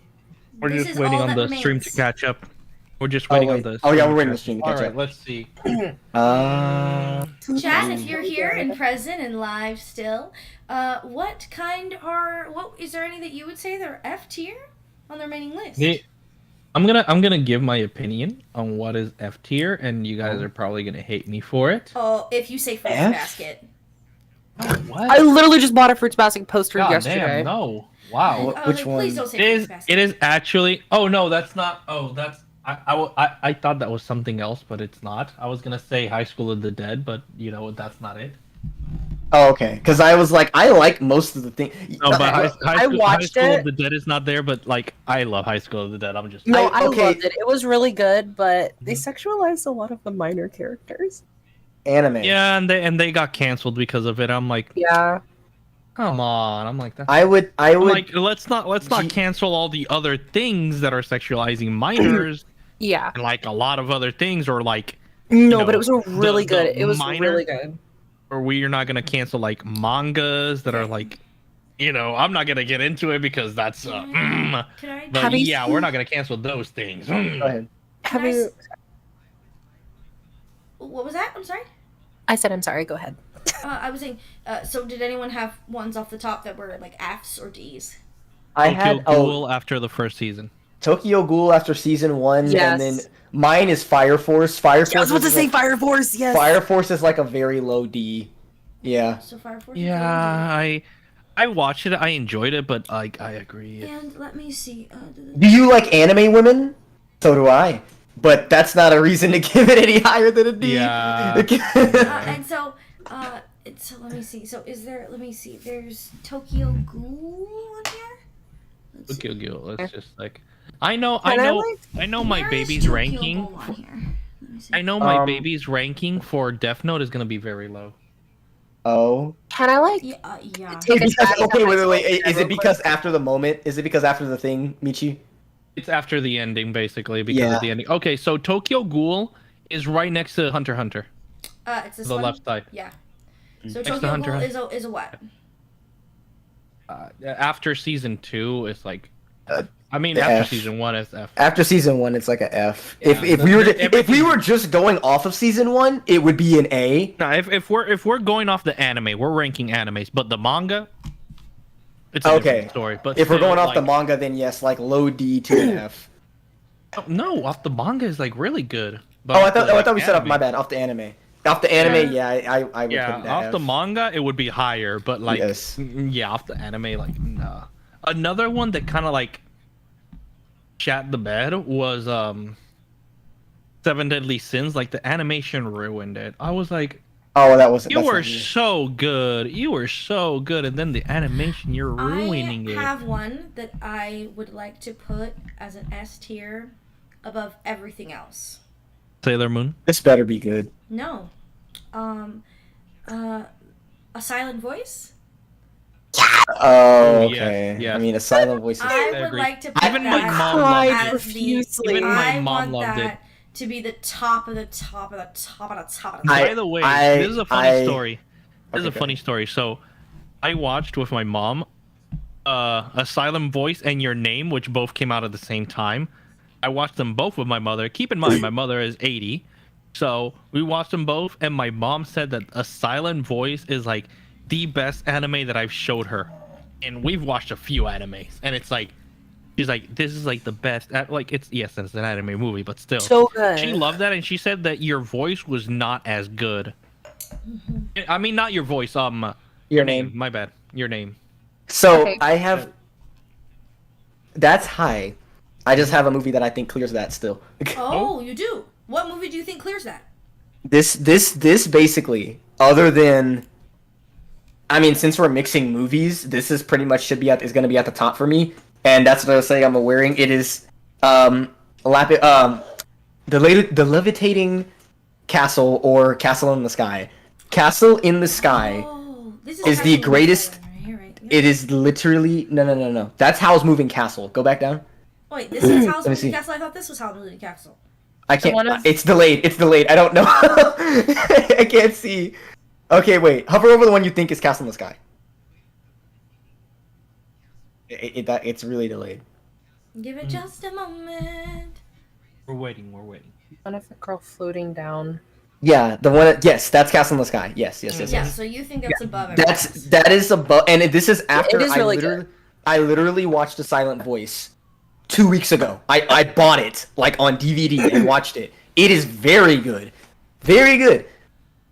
We're This just is waiting all on that the stream to remains. catch up. We're just waiting on the. Oh yeah, stream we're to waiting on the catch stream to up. catch All right, up. let's see. Chat, if you're here and present and live still, what is there any that you would say they're F tier on the remaining list? I'm gonna give my opinion on what is F tier, and you guys are probably gonna hate me for it. Oh, if you say Fruits F? Basket. What? I literally just bought a Fruits Basket poster God yesterday. damn, no. Wow. Which one? Please don't say It Fruits is. Basket. It is actually. Oh no, that's not. Oh, that's. I thought that was something else, but it's not. I was gonna say High School of the Dead, but you know that's not it. Oh, okay. Because I was like, I like most of the things. No, but High watched School it. of the Dead is not there. But like, I love High School of the Dead. I'm just. No, I- I okay. loved it. It was really good, but they sexualized a lot of the minor characters. Anime. Yeah, and they got canceled because of it. I'm like, Yeah. come on. I'm like that. I would. I'm like, let's not Gee. cancel all the other things that are sexualizing minors Yeah. and like a lot of other things, or like, No, know, but it was really the good. It was minor- really good. or we're not gonna cancel like mangas that are like, you know, I'm not gonna get into it because that's. Can I? But Have you yeah, seen- we're not gonna cancel those things. Go ahead. Have Nice. you? What was that? I'm sorry. I said I'm sorry. Go ahead. I was saying. So did anyone have ones off the top that were like Fs or Ds? I Tokyo had Ghoul after the first season. Tokyo Ghoul after season 1, Yes. and then mine is Fire Force. Fire Force. I was about to is say like- Fire Force. Yes. Fire Force is like a very low D. Yeah. So Fire Force. is Yeah, I watched it. I enjoyed it, but like I agree. really good. And let me see. Do you like anime women? So do I. But that's not a reason to give it any higher than a D. Yeah. And so, let me see. So is there? Let me see. There's Tokyo Ghoul on here. Let's see. Tokyo Ghoul. Let's just like, I know Can I, my Where is baby's Tokyo ranking. Ghoul on here? Let me see. I know my baby's ranking for Death Note is gonna be very low. Oh. Can I like? Yeah. Take us back to Okay, high wait. school Is it real because quick? after the moment? Is it because after the thing, Michi? It's after the ending, basically, because Yeah. of the ending. Okay, so Tokyo Ghoul is right next to Hunter x Hunter, It's this the one. left side. Yeah. So Next to Tokyo Hunter Ghoul is a what? After season 2, it's like, I mean, the after F. season 1, it's F. After season 1, it's like a F. Yeah. If we were if we Everything- were just going off of season 1, it would be an A. Now, if we're going off the anime, we're ranking animes, but the manga, it's a Okay. different story. But If we're still, going off the like- manga, then yes, like low D to an F. No, off the manga is like really good. But Oh, I off the, thought we said off anime- my bad. Off the anime. Off the anime, yeah, I would put it Yeah, at off F. the manga it would be higher, but like Yes. yeah, off the anime like nah. Another one that kind of like shat the bed was Seven Deadly Sins. Like the animation ruined it. I was like, Oh, that wasn't. you that's were not me. so good, you were so good, and then the animation, you're ruining I it. have one that I would like to put as an S tier above everything else. Sailor Moon. This better be good. No. A Silent Voice? Oh, Yes, okay. yes. I mean, a silent voice. I I would agree. like to put Even my that mom loved as it. profusely. Even my I mom want loved that to be the top of the top of the top of the top of the top. By the way, this is a funny story. This is Okay, a funny story. So, I watched with my mom a silent voice and Your Name, which both came out at the same time. I watched them both with my mother. Keep in mind, my mother is 80, so we watched them both, and my mom said that A Silent Voice is like the best anime that I've showed her. And we've watched a few animes, and it's like she's like, this is like the best. Like it's yes, it's an anime movie, but still, So good. she loved that, and she said that your voice was not as good. I mean, not your voice. Your Name. My bad. Your Name. So Okay. I have. That's high. I just have a movie that I think clears that still. Oh, you do. What movie do you think clears that? This basically, other than, I mean, since we're mixing movies, this is pretty much is going to be at the top for me, and that's what I was saying. I'm wearing it is, the levitating castle or Castle in the Sky. Castle in the Sky Oh, this is the greatest. Right here, right? It is literally no. That's Howl's Moving Castle. Go back down. Wait, this is Howl's me Moving see. Castle. I thought this was Howl's Moving Castle. I can't. one of- It's delayed. I don't know. I can't see. Okay, wait. Hover over the one you think is Castle in the Sky. It's really delayed. Give it just a moment. We're waiting. We're waiting. One of the girl floating down. Yeah, the one. Yes, that's Castle in the Sky. Yes. Yeah, so you think that's above everything else. That is above, and this is after It is really I literally watched A Silent Voice 2 weeks ago. I bought it like on DVD and watched it. It is very good, very good.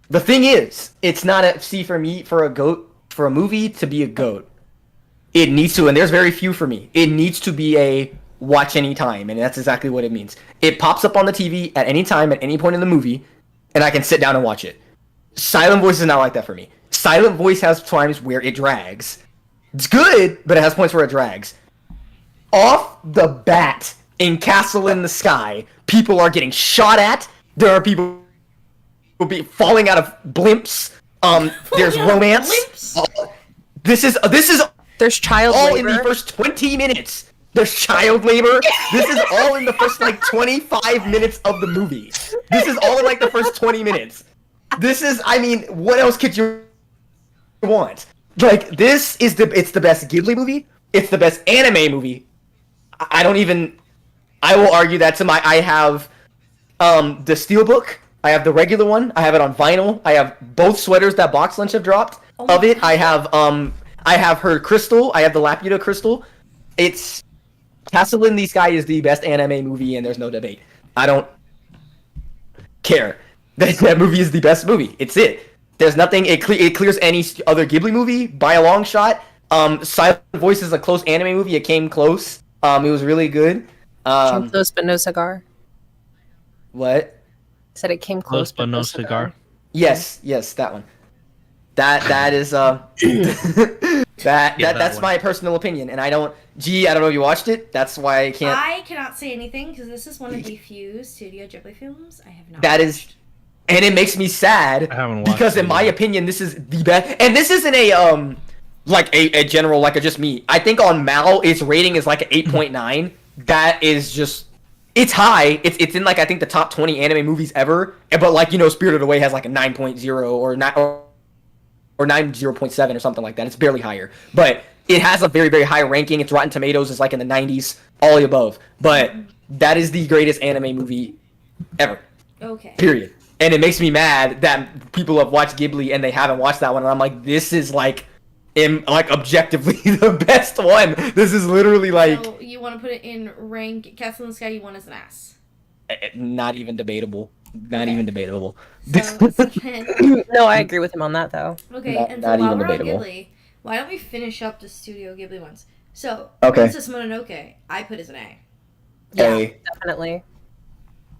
The thing is, it's not a for me for a movie to be a goat. It needs to, and there's very few for me. It needs to be a watch anytime, and that's exactly what it means. It pops up on the TV at any time, at any point in the movie, and I can sit down and watch it. Silent Voice is not like that for me. Silent Voice has times where it drags. It's good, but it has points where it drags. Off the bat, in Castle in the Sky, people are getting shot at. There are people falling out of blimps. There's romance. This is There's child all labor. in the first 20 minutes. There's child labor. This is all in the first like 25 minutes of the movie. This is all in like the first 20 minutes. This is, I mean, what else could you want? Like, it's the best Ghibli movie. It's the best anime movie. I will argue that I have the Steelbook. I have the regular one. I have it on vinyl. I have both sweaters that Box Lunch have dropped of it. I have her crystal. I have the Laputa crystal. It's Castle in the Sky is the best anime movie, and there's no debate. I don't care. That movie is the best movie. It's it. There's nothing. It clears any other Ghibli movie by a long shot. Silent Voice is a close anime movie. It came close. It was really good. Came close but no cigar. What? Said it came Close but no cigar. Yes, that one. That is that's one. my personal opinion, and I don't know if you watched it. That's why I can't. I cannot say anything because this is one of the few Studio Ghibli films I have not That watched. is, and it makes me sad I haven't watched because, in it my yet. opinion, this is the best. And this isn't a like a general like a just me. I think on Mal its rating is like an 8.9. That is just. It's high. It's in like I think the top 20 anime movies ever. But like Spirited Away has like a 9.0 or 9.0.7 or something like that. It's barely higher, but it has a very very high ranking. Its Rotten Tomatoes is like in the 90s, all the above. But that is the greatest anime movie ever. Okay. Period. And it makes me mad that people have watched Ghibli and they haven't watched that one. And I'm like, this is like objectively the best one. This is literally like So you want to put it in rank Castle in the Sky? You want as an ass? not even debatable. Not Okay. even debatable. So then, No, I agree with him on that though. okay, Not- and so not while even we're on debatable. Ghibli, why don't we finish up the Studio Ghibli ones? So Okay. Princess Mononoke, I put as an A. Yeah, Hey. definitely.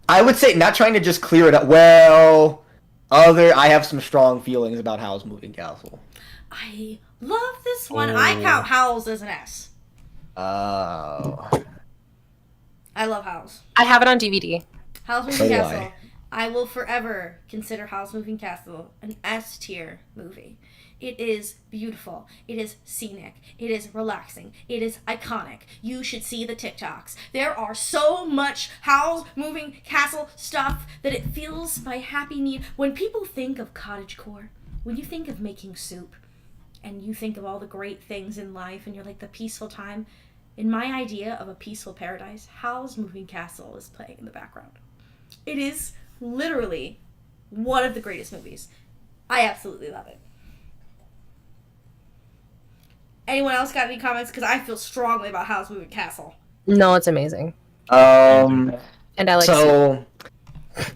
I would say not trying to just clear it up. Well, I have some strong feelings about Howl's Moving Castle. I love this one. I count Howl's as an S. Oh. I love Howl's. I have it on DVD. Howl's So Moving do Castle. I will forever consider Howl's Moving Castle an S tier movie. It is beautiful. It is scenic. It is relaxing. It is iconic. You should see the TikToks. There are so much Howl's Moving Castle stuff that it fills my happy need. When people think of cottagecore, when you think of making soup, and you think of all the great things in life, and you're like the peaceful time, in my idea of a peaceful paradise, Howl's Moving Castle is playing in the background. It is literally one of the greatest movies. I absolutely love it. Anyone else got any comments? Because I feel strongly about Howl's Moving Castle. No, it's amazing. And I like so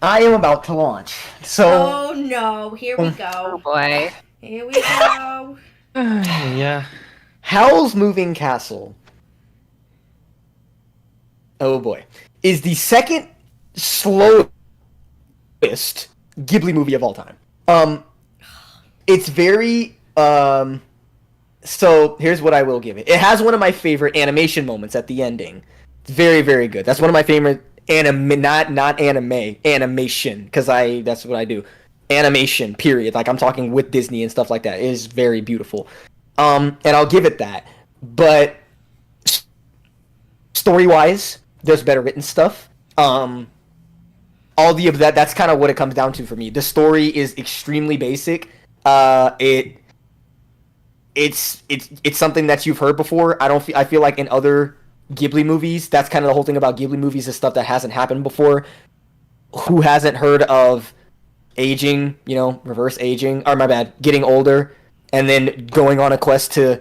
I am about to launch. So Oh no, here we go. Oh boy. Here we go. Yeah. Howl's Moving Castle. Oh boy. Is the second slowest Ghibli movie of all time. It's very so here's what I will give it. It has one of my favorite animation moments at the ending. It's very, very good. That's one of my favorite animation, because that's what I do. Animation, period. Like I'm talking with Disney and stuff like that. It is very beautiful. And I'll give it that. But story-wise, there's better written stuff. All of that's kind of what it comes down to for me. The story is extremely basic. It's something that you've heard before. I feel like in other Ghibli movies, that's kind of the whole thing about Ghibli movies, is stuff that hasn't happened before. Who hasn't heard of aging, reverse aging, or my bad, getting older, and then going on a quest to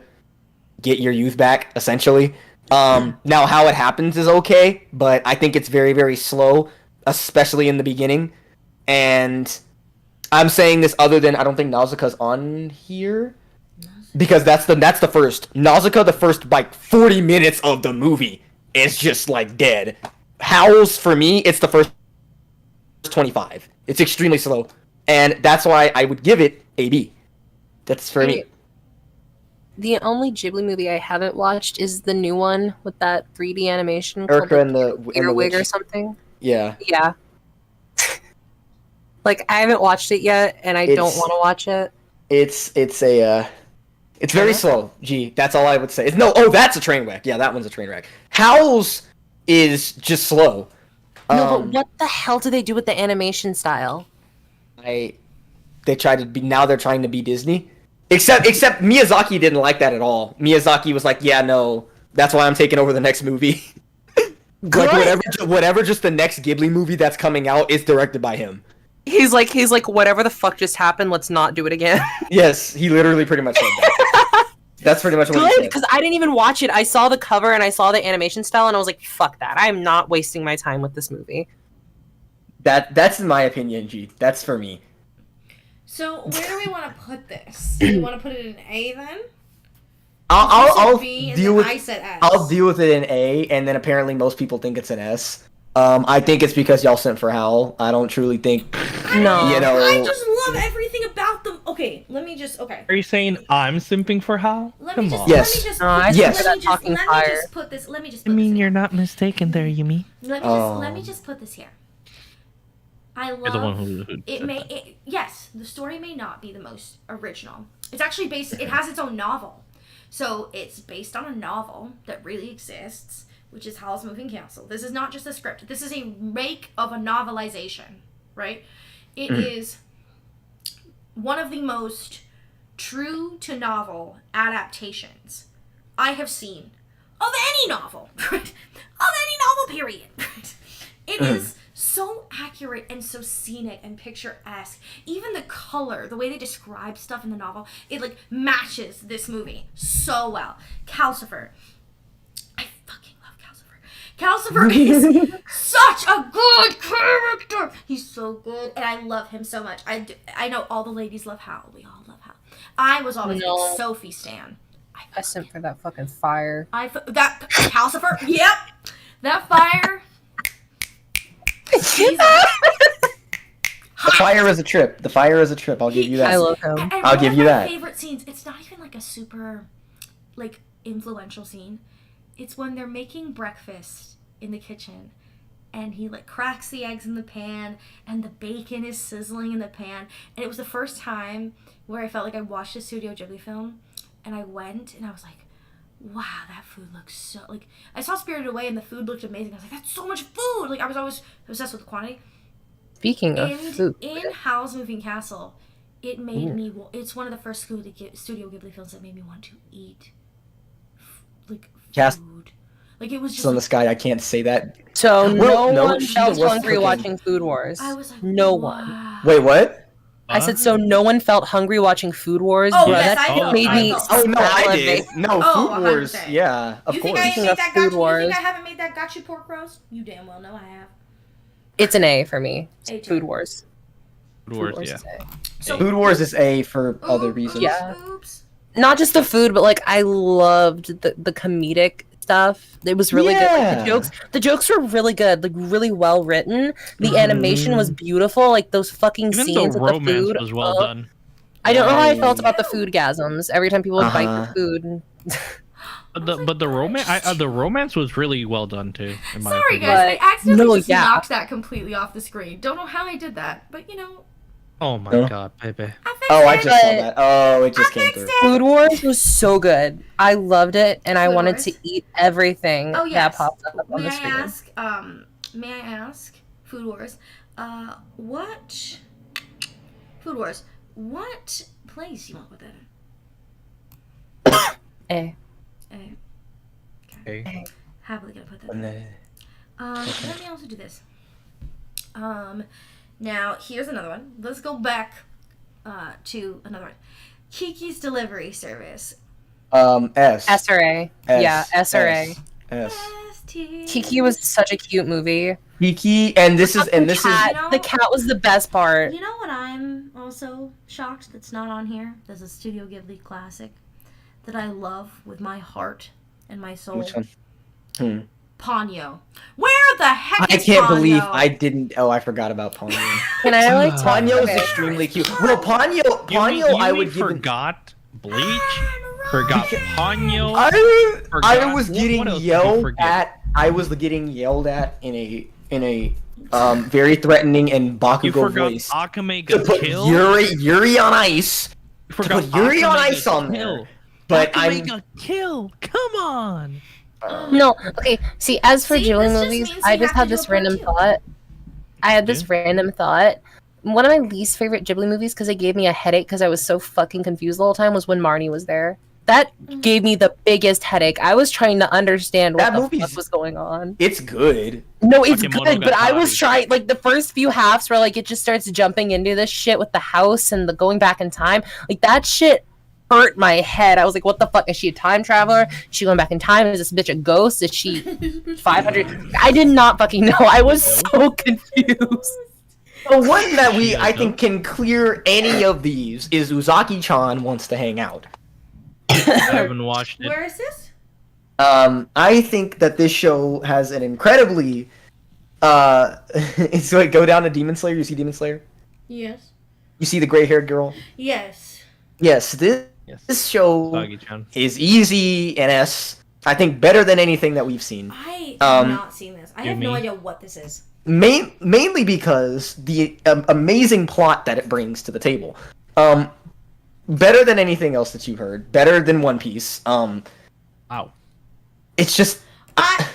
get your youth back, essentially. Now how it happens is okay, but I think it's very, very slow, especially in the beginning. And I'm saying this other than, I don't think Nausicaa's on here, because that's the first. Nausicaa, the first, 40 minutes of the movie is just, dead. Howl's, for me, it's the first 25. It's extremely slow. And that's why I would give it a B. That's for me. The only Ghibli movie I haven't watched is the new one with that 3D animation called Urka and the Earwig or Witch. something. Yeah. Yeah. I haven't watched it yet, and I don't want to watch it. It's very slow. Gee, that's all I would say. That's a train wreck. Yeah, that one's a train wreck. Howl's is just slow. No, but what the hell do they do with the animation style? They're trying to be Disney. Except Miyazaki didn't like that at all. Miyazaki was like, yeah, no, that's why I'm taking over the next movie. Whatever just the next Ghibli movie that's coming out is directed by him. He's like, whatever the fuck just happened, let's not do it again. Yes, he literally pretty much said that. That's pretty much what he said. Because I didn't even watch it. I saw the cover and I saw the animation style, and I was like, fuck that. I am not wasting my time with this movie. That's in my opinion, G. That's for me. So where do we want to put this? Do you want to put it in A then? I'll B, deal with. I said S. I'll deal with it in A, and then apparently most people think it's an S. I think it's because y'all sent for Howl. I don't truly think. No. I just love everything about them. Okay, let me just. Okay. Are you saying I'm simping for Howl? Let me just Yes. I Yes. that talking fire. just put this. Let me just. I Put mean, this you're here. not mistaken there, Yumi. Let me just put this here. I You're the one love who it. Yes, the story may not be the most original. It's actually based. It has its own novel, so it's based on a novel that really exists, which is Howl's Moving Castle. This is not just a script. This is a make of a novelization, right? It is one of the most true to novel adaptations I have seen of any novel, of any novel, period. It is so accurate and so scenic and picturesque. Even the color, the way they describe stuff in the novel, it matches this movie so well. Calcifer. I fucking love Calcifer. Calcifer is such a good character. He's so good, and I love him so much. I know all the ladies love Howl. We all love Howl. I was always a Sophie stan. I sent for that fucking fire. That Calcifer. Yep, that fire. The fire is a trip. I'll give you that. I love him. And I'll give you that. One of my favorite scenes. It's not even a super, influential scene. It's when they're making breakfast in the kitchen, and he like cracks the eggs in the pan, and the bacon is sizzling in the pan. And it was the first time where I felt like I watched a Studio Ghibli film, and I went and I was like, wow, that food looks so, like, I saw Spirited Away and the food looked amazing. I was like, that's so much food. Like, I was always obsessed with the quantity. Speaking of food, in Howl's Moving Castle, it made me, it's one of the first Studio Ghibli films that made me want to eat like food. Like, it was just on the sky. I can't say that. So Well, no no, one she felt was hungry cooking. watching Food Wars. I was like, no wow. one. Wait, what? I said so no one felt hungry watching Food Wars. Oh, Bro, yes, that I shit felt- made I me felt- Oh no, I salivate. did. No, Oh, Food Wars. 100%. Yeah, of You course. think I ain't Speaking made of that Food gotcha? You Wars. think I haven't made that gotcha pork roast? You damn well know I have. It's an A for me. A Food too. Wars. Food Wars, yeah. is A. So, Food Wars is A for other reasons. Yeah. Oops. Not just the food, but like I loved the comedic stuff. It was really good. Like, Yeah. the jokes were really good, like really well written. The animation was beautiful. Like those fucking Even scenes the with the romance food. was well done. I don't know how I Right. felt about the food gasms. Every time people would bite Uh-huh. the food. But the romance was really well done too. In my Sorry, opinion. guys. I But- accidentally no, just yeah. knocked that completely off the screen. Don't know how I did that, but you know, Oh my No. god, baby. I fixed Oh, I it. just saw that. Oh, it just came through. Food Wars was so good. I loved it, and I Food wanted Wars? to eat everything Oh, that yes. popped up on May the I screen. ask? May I ask? Food Wars. What? Food Wars. What place you want to put that A. in? Okay. Happily gonna put that in. Let me also do this. Now here's another one. Let's go back to another one. Kiki's Delivery Service. S. S or A. Yeah, S or A. S. Kiki was such a cute movie. Kiki, and this is You know- The cat was the best part. You know what I'm also shocked that's not on here? There's a Studio Ghibli classic that I love with my heart and my soul. Which one? Ponyo. Where the heck I is can't Ponyo? believe I didn't. Oh, I forgot about Ponyo. Can I like talk Ponyo is okay. extremely cute. Well, Ponyo, I would give. forgot Bleach. Forgot Ponyo. I Forgot- was what getting else did you yelled forget? at. I was getting yelled at in a very threatening and You Bakugo forgot voice Akame to got put killed. Yuri on ice. You forgot put Yuri on Akame ice got on there. killed. But Akame I'm got killed. Come on. No, okay. See, as for See, Ghibli this just movies, means I you just have had to do this a part random two. thought. I had this random thought. One of my least favorite Ghibli movies, because it gave me a headache because I was so fucking confused the whole time, was when Marnie was there. That gave me the biggest headache. I was trying to understand what That the movie's- fuck was going on. It's good. No, it's Bakemonogatari. good, but I was trying, like, the first few halves where, like, it just starts jumping into this shit with the house and the going back in time. Like, that shit hurt my head. I was like, what the fuck? Is she a time traveler? Is she going back in time? Is this bitch a ghost? Is she 500? I did not fucking know. I was so confused. The one that I think can clear any of these is Uzaki-chan Wants to Hang Out. I haven't watched it. Where is this? I think that this show has an incredibly it's like go down to Demon Slayer. You see Demon Slayer? Yes. You see the gray-haired girl? Yes. Yes, this show Uzaki-chan. is easy and I think better than anything that we've seen. I have not seen this. I have no Yumi. idea what this is. Mainly because the amazing plot that it brings to the table. Better than anything else that you've heard. Better than One Piece. Ow. It's just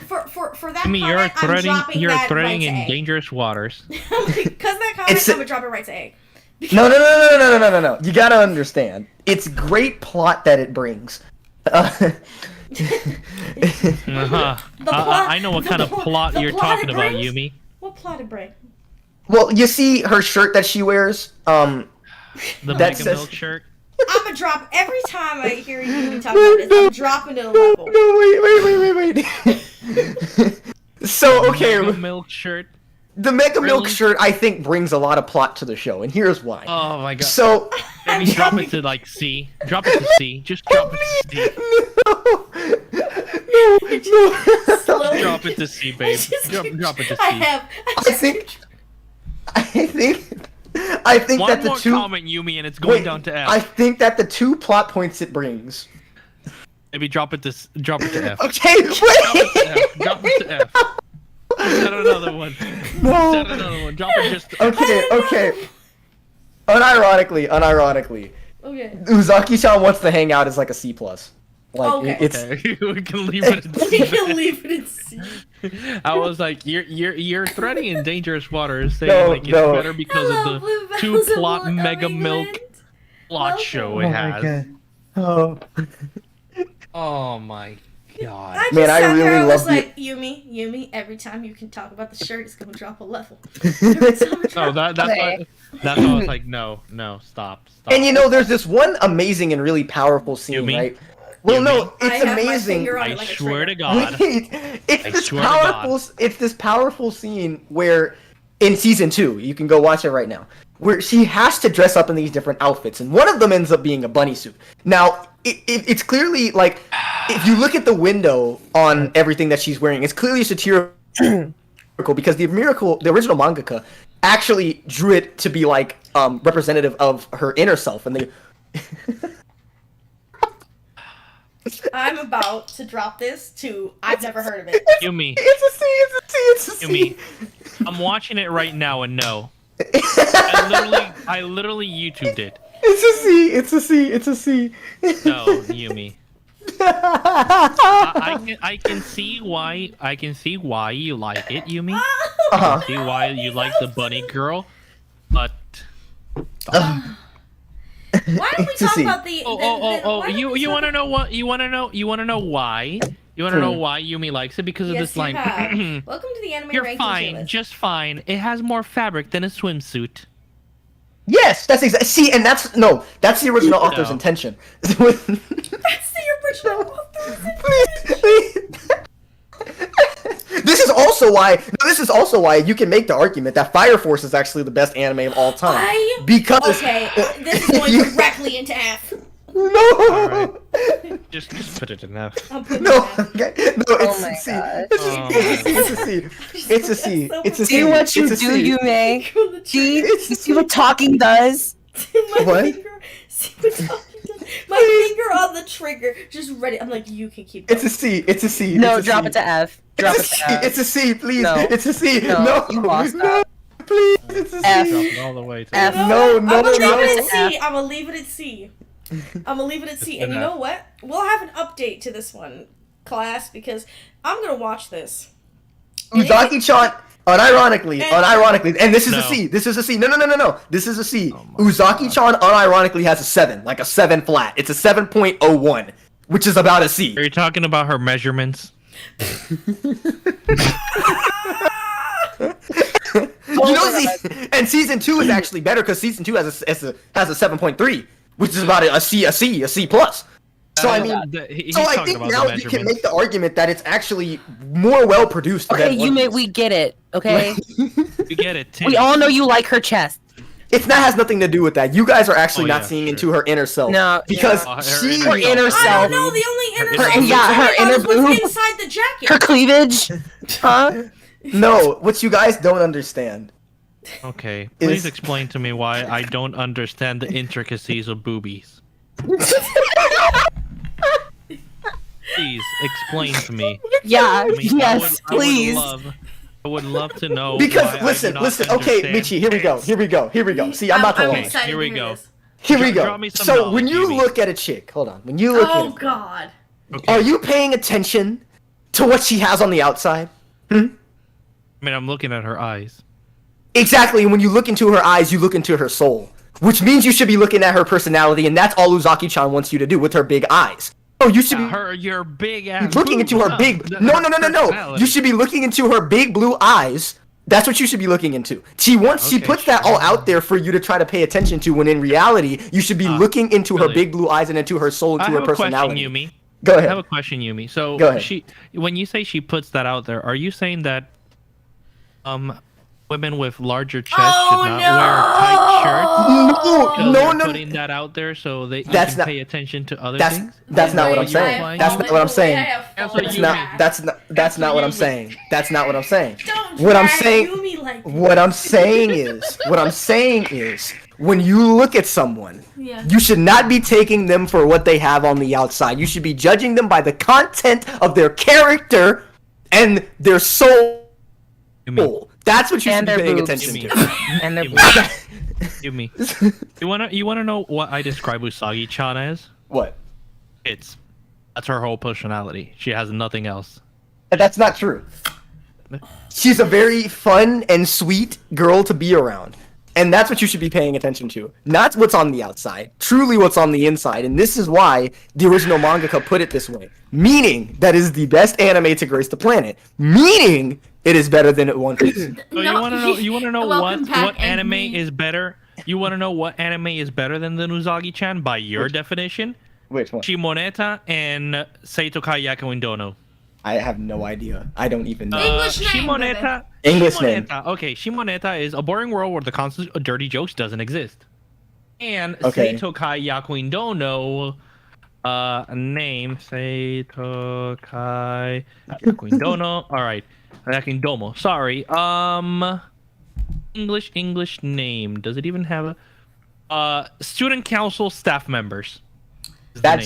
For that I mean, comment, I'm dropping you're that treading right to in A. dangerous waters. Because that comment, It's- I'm gonna drop it right to A. no. You gotta understand. It's great plot that it brings. Uh-huh. plot- I know what the kind of plot- plot the you're plot talking it about, brings? Yumi. What plotted break? Well, you see her shirt that she wears. The That Mega says- Milk shirt. I'm gonna drop every time I hear you talk about this. I'm dropping it a level. No, wait. So okay, Mega Milk shirt. the Mega Milk Really? shirt I think brings a lot of plot to the show, and here's why. Oh my god. So Maybe drop it to like C. Drop it to C. Just drop it to C. no. Slowly. Drop it to C, babe. Drop it to C. I think One that the more two. comment, Yumi, and it's going Wait, down to F. I think that the two plot points it brings. Maybe drop it to F. Okay, Drop it to wait. F. Drop it to F. Set another one. No. Set another one. Drop it just. Okay. Unironically. Okay. Uzaki-chan wants to hang out as like a C+. Like Okay. it's Okay, we can leave it. At We can leave it at C. I was like, you're threading in dangerous waters, saying No, like it's no. better because Hello, of Blue the 2 Bells of plot What mega England. milk plot show it has. Oh. Oh my god. I just Man, I sat there really and was love like, Yumi, every time you can talk about the shirt, it's gonna drop a level. Every time it No, drops- that's Okay. why I was like, no, stop. And you know, there's this one amazing and really powerful scene, Yumi? right? Well, no, I it's have my amazing. finger on I it like a swear to trigger. God. Wait, it's I this swear to powerful. It's this powerful scene where, in season 2, you can go watch it right now, where she has to dress up in these different outfits, and one of them ends up being a bunny suit. Now, it's clearly like, if you look at the window on everything that she's wearing, it's clearly satirical because the original mangaka actually drew it to be like representative of her inner self, and they. I'm about to drop this to I've never heard of it. Yumi, It's a C. Yumi, I'm watching it right now and no. I literally YouTubed it. It's a C. No, Yumi. I can see why you like it, Yumi. Uh-huh. See why you like the bunny girl, but Why don't we It's a talk C. about the? oh you want to know what you want to know why Yumi likes it because of Yes, this line. you have. Welcome to the anime You're ranking fine, list. just fine. It has more fabric than a swimsuit. Yes, that's exactly. See, and that's the original author's No. intention. That's the original author. Please. This is also why you can make the argument that Fire Force is actually the best anime of all time. Because Okay, this is going directly into F. No. Just put it in F. I'm putting No. it in F. Okay. No, it's my a C. God. It's a C. It's a C. It's a C. See what you It's a do, C. Yume. See, you see what talking does. My What? finger, see what talking does? My finger on the trigger, just ready. I'm like, you can keep. It's a C. It's a C. No, It's a drop C. it to F. Drop it It's a C. to F. It's a C. Please. No. It's a C. No, No. you lost No. that. Please. It's a C. F. Drop it all the way to F. No, I'm gonna leave no. it at F. C. I'm gonna leave it at C. I'm gonna leave it at C. And you know what? We'll have an update to this one, class, because I'm gonna watch this. Uzaki-chan, unironically, and this is No. a C. This is a C. No. This is a C. Oh my Uzaki-chan, unironically, has a 7, like a 7 flat. It's a 7.01, which is about a C. Are you talking about her measurements? And season 2 is actually better because season 2 has a 7.3, which is about a C plus. So I mean, He's so I talking think about now the you can measurements. make the argument that it's actually more well produced. Okay, than One Yume, Piece. we get it. Okay, You get it. we all know you like her chest. It's not has nothing to do with that. You guys are actually Oh, not yeah, seeing sure. into her inner self. No, because yeah. she Her inner I self. don't know. The only inner Her- self yeah, her I inner was what's boob. inside the jacket. Her cleavage, huh? No, what you guys don't understand. Okay, Is- please explain to me why I don't understand the intricacies of boobies. Please explain to me. Yeah, I mean, yes, please. I would love to know. Because why I do listen. not Okay, understand. Michi, here we go. See, I'm not the I'm one. excited Here we to hear go. this. Here we Draw go. me some So when knowledge, you Yumi. look at a chick, hold on. When you look Oh at, God. are you paying attention to what she has on the outside? I mean, I'm looking at her eyes. Exactly. And when you look into her eyes, you look into her soul, which means you should be looking at her personality, and that's all Uzaki-chan wants you to do with her big eyes. Oh, you should be Your big ass. looking into her big. No. You should be looking into her big blue eyes. That's what you should be looking into. She Okay, puts that all out there for you to try to pay attention to. When in reality, you should be looking into her really? big blue eyes and into her soul, I into have her a question, personality. Yumi. Go I have ahead. a question, Yumi. So Go ahead. when you say she puts that out there, are you saying that women with larger chests Oh, should not no! wear tight shirts? Because No, they're no. putting that out there so that you That's can not- pay attention to other That's things? that's not what I'm Wait, saying. I have That's not what I'm fallen- saying. I have That's fallen what That's you back. mean. that's not what I'm you saying. That's not what I'm saying. Don't What I'm drag saying. Yumi like What I'm saying is, when you look at someone, Yeah. you should not be taking them for what they have on the outside. You should be judging them by the content of their character and their soul Oh, that's what you should And be their paying boobs. attention Give to. And they're Give me. You wanna know what I describe Usagi-chan as? What? That's her whole personality. She has nothing else. That's not true. She's a very fun and sweet girl to be around. And that's what you should be paying attention to. Not what's on the outside. Truly what's on the inside. And this is why the original mangaka put it this way. Meaning that is the best anime to grace the planet. Meaning it is better than One Piece. So No. you wanna know Welcome back, what anime Anthony. is better? You wanna know what anime is better than Uzagi-chan by your definition? Which one? Shimoneta and Seitokai Yakuin Dono. I have no idea. I don't even know. English name, Shimoneta. English name. Okay, Shimoneta is a boring world where the concept of dirty jokes doesn't exist. And Okay. Seitokai Yakuin Dono, name Seitokai Yakuin Dono. All right, Yakuin Domo. Sorry. English name. Does it even have a student council staff members? is the That name.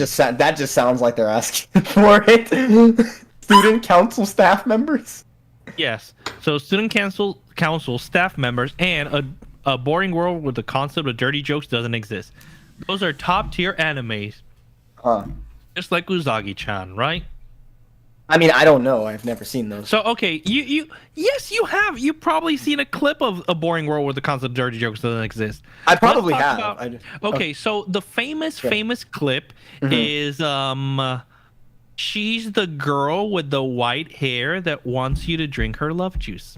just sounds like they're asking for it. Student council staff members? Yes. So student council staff members and a boring world where the concept of dirty jokes doesn't exist. Those are top tier animes, Huh. just like Uzagi-chan, right? I mean, I don't know. I've never seen those. So okay, yes you have. You've probably seen a clip of a boring world where the concept of dirty jokes doesn't exist. I probably Let's talk have. about- I just- Okay, so the famous clip is she's the girl with the white hair that wants you to drink her love juice.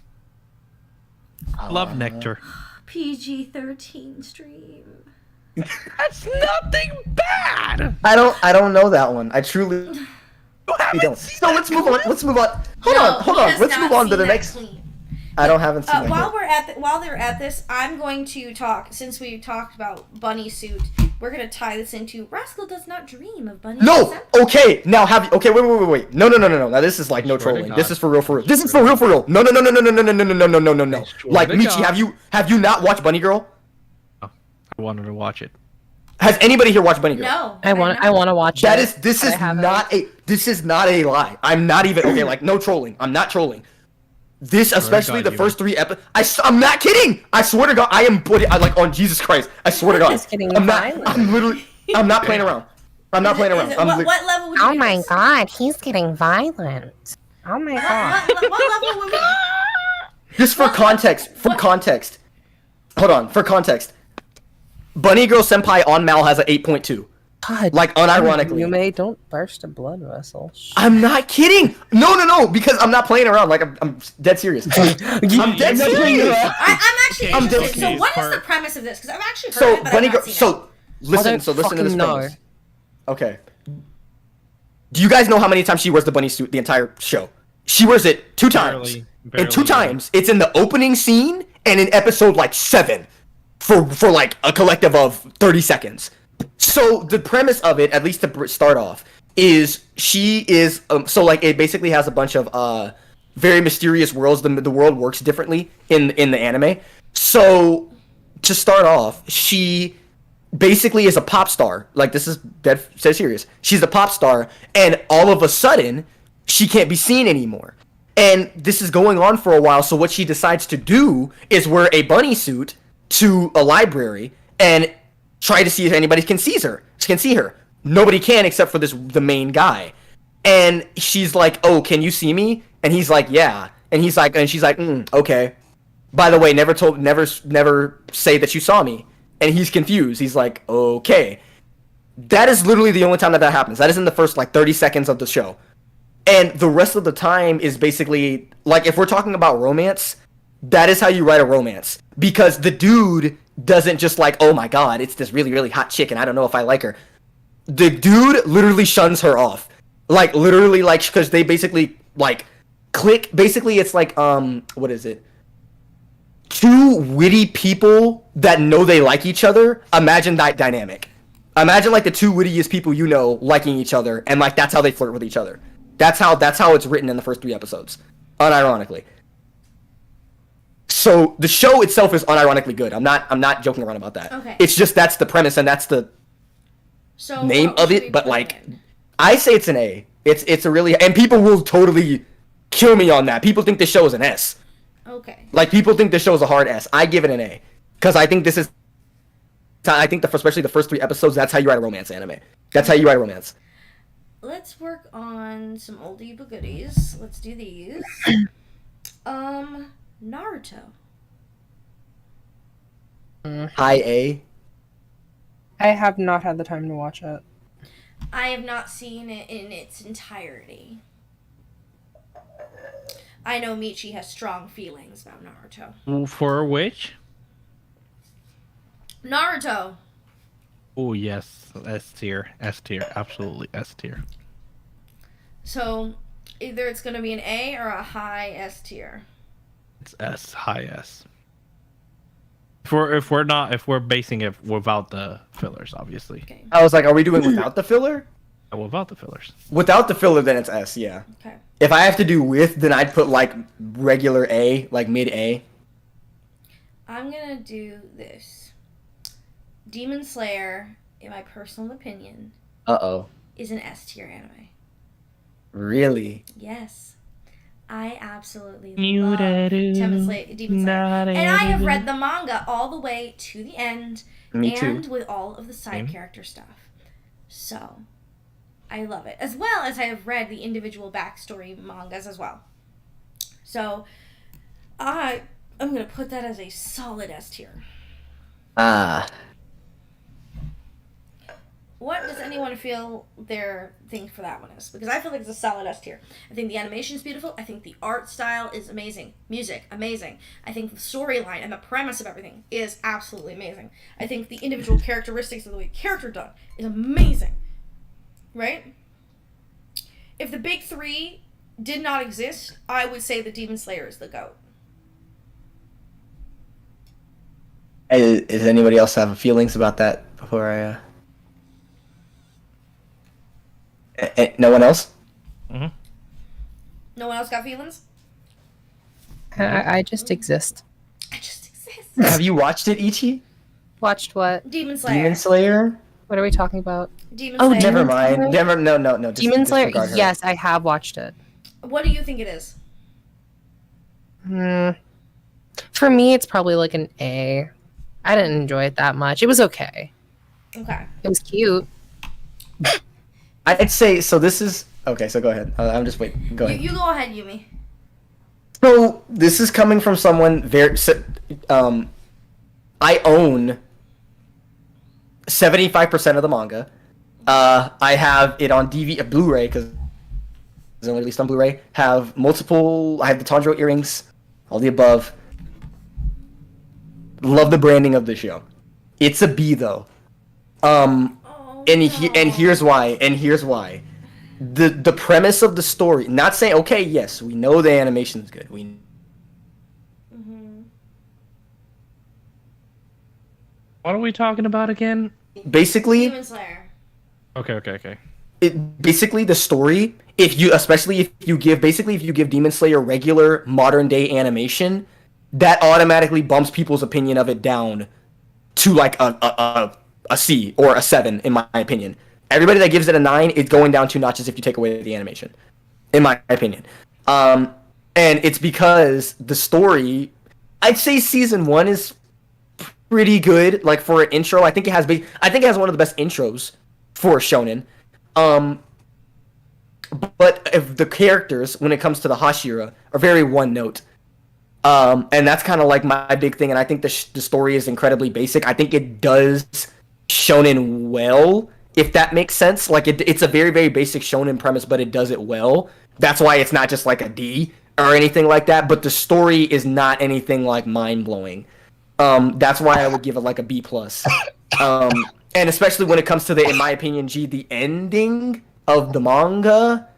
Love nectar. PG-13 stream. That's nothing bad. I don't know that one. I truly don't. So let's move on. Hold on. Let's move on to the next. I haven't seen that. While they're at this, I'm going to talk. Since we talked about bunny suit, we're gonna tie this into Rascal does not dream of bunny. No. suit. Okay. Now have you? Okay. Wait. No. Now this is like no Swear to trolling. God. This is for real. This is for real. No. Like to Michi, God. have you not watched Bunny Girl? I wanted to watch it. Has anybody here watched Bunny Girl? No. I want to watch That it. is. This is I haven't. This is not a lie. I'm not even. Okay. Like no trolling. I'm not trolling. This, especially God, the first 3 episodes. I'm not kidding. I swear to God, I am putting. I like on Jesus Christ. I swear to God. Just getting I'm not. violent. I'm literally. I'm not playing around. I'm not playing around. What level would you Oh give my this? god, he's getting violent. Oh my god. What level would we? Just for context. Hold on. For context. Bunny Girl Senpai on Mal has a 8.2. God. Like unironically. Yume, don't burst a blood vessel. I'm not kidding. No. Because I'm not playing around. Like I'm dead serious. I'm dead serious. I'm actually I'm interested. dead So what is serious. the premise of this? Because I've actually heard So it, but Bunny I've Girl. not seen it. So listen to this fucking premise. Okay. Do you guys know how many times she wears the bunny suit the entire show? She wears it 2 times. Barely. And 2 times, it's in the opening scene and in episode like 7 for like a collective of 30 seconds. So the premise of it, at least to start off, is she is so like it basically has a bunch of very mysterious worlds. The world works differently in the anime. So to start off, she basically is a pop star. Like this is dead serious. She's a pop star, and all of a sudden, she can't be seen anymore. And this is going on for a while. So what she decides to do is wear a bunny suit to a library and try to see if anybody can see her. Nobody can except for the main guy. And she's like, "Oh, can you see me?" And he's like, "Yeah." And she's like, "Okay. By the way, never say that you saw me." And he's confused. He's like, "Okay." That is literally the only time that happens. That is in the first like 30 seconds of the show. And the rest of the time is basically like if we're talking about romance, that is how you write a romance. Because the dude doesn't just like, "Oh my god, it's this really, really hot chick and I don't know if I like her." The dude literally shuns her off. Like literally like because they basically like click. Basically it's like what is it? 2 witty people that know they like each other. Imagine that dynamic. Imagine like the 2 wittiest people you know liking each other, and like that's how they flirt with each other. That's how it's written in the first 3 episodes, unironically. So the show itself is unironically good. I'm not joking around about that. Okay. It's just that's the premise and that's the So name what of should we it. But put like, in? I say it's an A. It's a really, and people will totally kill me on that. People think the show is an S. Okay. Like, people think this show is a hard S. I give it an A. Because I think especially the first 3 episodes, that's how you write a romance anime. That's how you write a romance. Let's work on some oldie but goodies. Let's do these. Naruto. High A. I have not had the time to watch it. I have not seen it in its entirety. I know Michi has strong feelings about Naruto. For which? Naruto. Oh yes, S tier, absolutely S tier. So, either it's going to be an A or a high S tier. It's S, high S. If we're basing it without the fillers, obviously. Okay. I was like, are we doing without the filler? Without the fillers. Without the filler, then it's S, yeah. Okay. If I have to do with, then I'd put, like, regular A, like mid-A. I'm going to do this. Demon Slayer, in my personal opinion, Uh-oh. is an S tier anime. Really? Yes. I absolutely You love Demon da-do, Slayer. And I have read the manga all the way to the end. Me and too. with all of the side character stuff. So, I love it. As well as I have read the individual backstory mangas as well. So, I'm going to put that as a solid S tier. What does anyone feel their thing for that one is? Because I feel like it's a solid S tier. I think the animation is beautiful. I think the art style is amazing. Music, amazing. I think the storyline and the premise of everything is absolutely amazing. I think the individual characteristics of the way character done is amazing. Right? If the Big Three did not exist, I would say the Demon Slayer is the GOAT. Hey, does anybody else have feelings about that before I... No one else? Mm-hmm. No one else got feelings? I just exist. I just exist. Have you watched it, Ichi? Watched what? Demon Slayer. Demon Slayer? What are we talking about? Demon Oh, Slayer. Never Demon mind. Slayer? Never. No. Demon Slayer? disregard her. Yes, I have watched it. What do you think it is? For me, it's probably like an A. I didn't enjoy it that much. It was okay. Okay. It was cute. I'd say so. This is okay. So go ahead. I'm just waiting. Go ahead. You go ahead, Yumi. So this is coming from someone very. I own 75% of the manga. I have it on DVD, Blu-ray, because it's only released on Blu-ray. Have multiple. I have the Tanjiro earrings, all the above. Love the branding of the show. It's a B though. And here's why. The premise of the story. Not saying okay, yes, we know the animation's good. What are we talking about again? Basically, Demon Slayer. Okay. Basically the story. If you give Demon Slayer regular modern day animation, that automatically bumps people's opinion of it down to like a C or a 7 in my opinion. Everybody that gives it a 9, it's going down 2 notches if you take away the animation, in my opinion. And it's because the story, I'd say season 1 is pretty good. Like for an intro, I think it has one of the best intros for a shonen. But if the characters, when it comes to the Hashira, are very one note. And that's kind of like my big thing. And I think the story is incredibly basic. I think it does shonen well, if that makes sense. Like it's a very, very basic shonen premise, but it does it well. That's why it's not just like a D or anything like that. But the story is not anything like mind blowing. That's why I would give it like a B plus. And especially when it comes to in my opinion, the ending of the manga,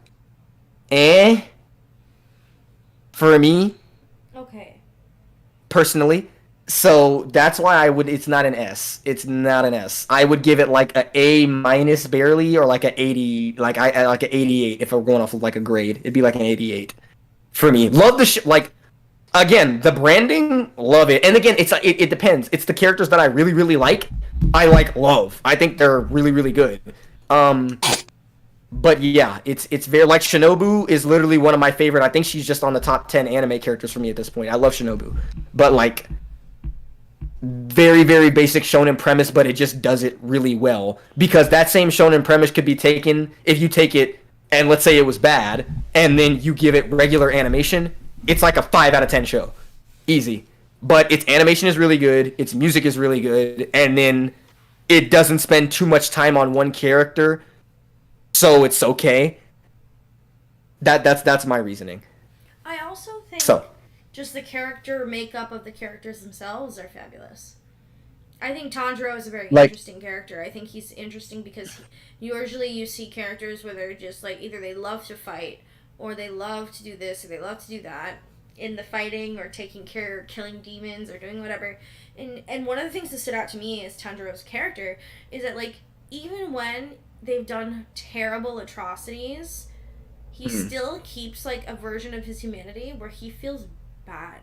for me. Okay. Personally. So that's why it's not an S. It's not an S. I would give it like a A minus barely, or like a 80, like an 88 if we're going off of like a grade. It'd be like an 88 for me. Love the like again, the branding, love it. And again, it depends. It's the characters that I really, really like. I love. I think they're really, really good. But yeah, it's very like Shinobu is literally one of my favorite. I think she's just on the top 10 anime characters for me at this point. I love Shinobu, but like very very basic shonen premise, but it just does it really well because that same shonen premise could be taken if you take it and let's say it was bad and then you give it regular animation, it's like a 5 out of 10 show, easy. But its animation is really good, its music is really good, and then it doesn't spend too much time on one character, so it's okay. That's my reasoning. I also think So just the character makeup of the characters themselves are fabulous. I think Tanjiro is a very interesting character. I think he's interesting because usually you see characters where they're just like either they love to fight or they love to do this or they love to do that in the fighting or taking care or killing demons or doing whatever. And one of the things that stood out to me as Tanjiro's character is that like even when they've done terrible atrocities, he still keeps like a version of his humanity where he feels bad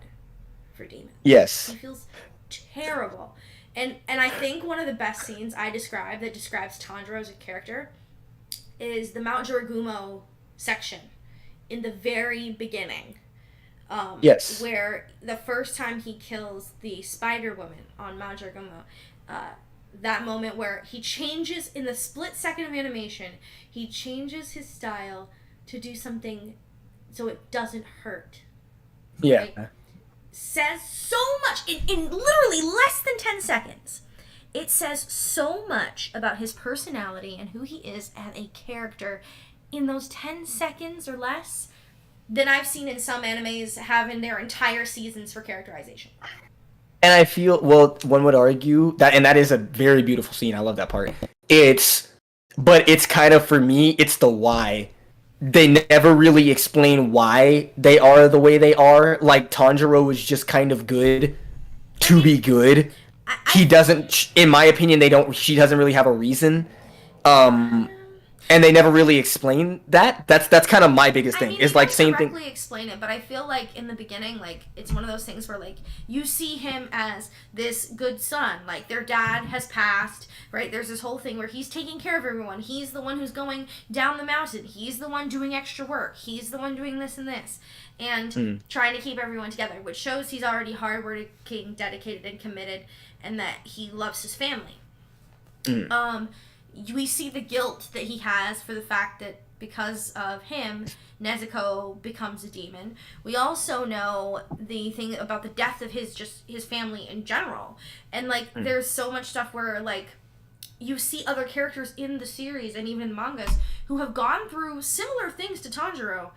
for demons. yes. He feels terrible. And I think one of the best scenes I describe that describes Tanjiro as a character is the Mount Jiragumo section in the very beginning. Yes. Where the first time he kills the Spider Woman on Mount Jiragumo, that moment where he changes in the split second of animation, he changes his style to do something so it doesn't hurt. Yeah. Right? Says so much in literally less than 10 seconds. It says so much about his personality and who he is as a character in those 10 seconds or less than I've seen in some animes having their entire seasons for characterization. And I feel, well, one would argue that, and that is a very beautiful scene. I love that part. But it's kind of, for me, it's the why. They never really explain why they are the way they are. Like, Tanjiro is just kind of good to be good. He doesn't, in my opinion, she doesn't really have a reason. And they never really explain that. That's kind of my biggest thing. It's like same thing. Directly explain it, but I feel like in the beginning, like it's one of those things where like you see him as this good son, like their dad has passed, right? There's this whole thing where he's taking care of everyone. He's the one who's going down the mountain. He's the one doing extra work. He's the one doing this and this, and trying to keep everyone together, which shows he's already hardworking, dedicated, and committed, and that he loves his family. We see the guilt that he has for the fact that because of him, Nezuko becomes a demon. We also know the thing about the death of his family in general. And, like, there's so much stuff where, like, you see other characters in the series and even in mangas who have gone through similar things to Tanjiro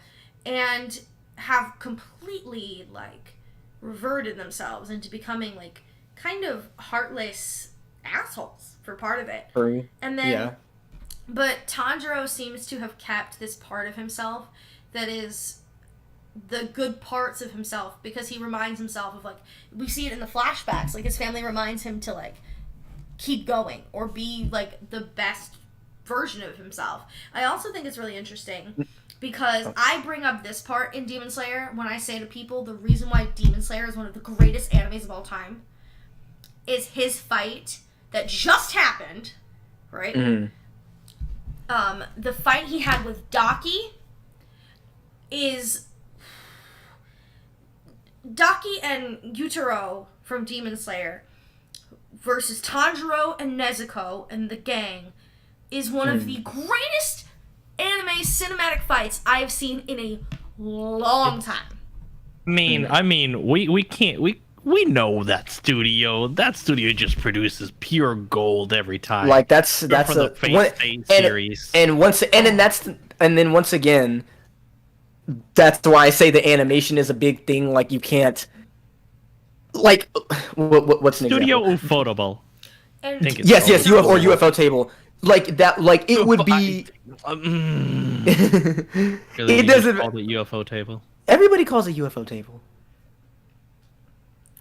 and have completely, like, reverted themselves into becoming, like, kind of heartless assholes for part of it. And then, but Tanjiro seems to have kept this part of himself that is the good parts of himself, because he reminds himself of, like, we see it in the flashbacks, like his family reminds him to, like, keep going or be, like, the best version of himself. I also think it's really interesting because I bring up this part in Demon Slayer when I say to people the reason why Demon Slayer is one of the greatest animes of all time is his fight that just happened, right? The fight he had with Daki is Daki and Yutaro from Demon Slayer versus Tanjiro and Nezuko and the gang is one of the greatest anime cinematic fights I've seen in a long time. I mean, we know that studio. That studio just produces pure gold every time. Like that's from the Fate series. And then once again, that's why I say the animation is a big thing. Like you can't, like, what's an Studio example? Ufotable. Yes, UFO table. Like that, like it would be. It doesn't call it UFO table. Everybody calls it UFO table.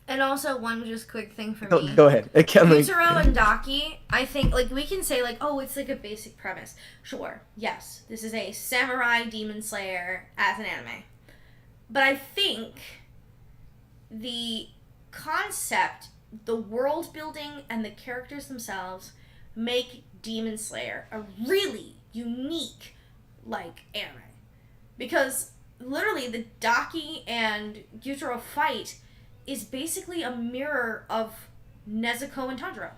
And also, one just quick thing for me. Go ahead. Yutaro and Daki, I think, like, we can say, like, oh, it's, like, a basic premise. Sure, yes, this is a samurai demon slayer as an anime. But I think the concept, the world building, and the characters themselves make Demon Slayer a really unique, like anime. Because literally the Daki and Gyutaro fight is basically a mirror of Nezuko and Tanjiro.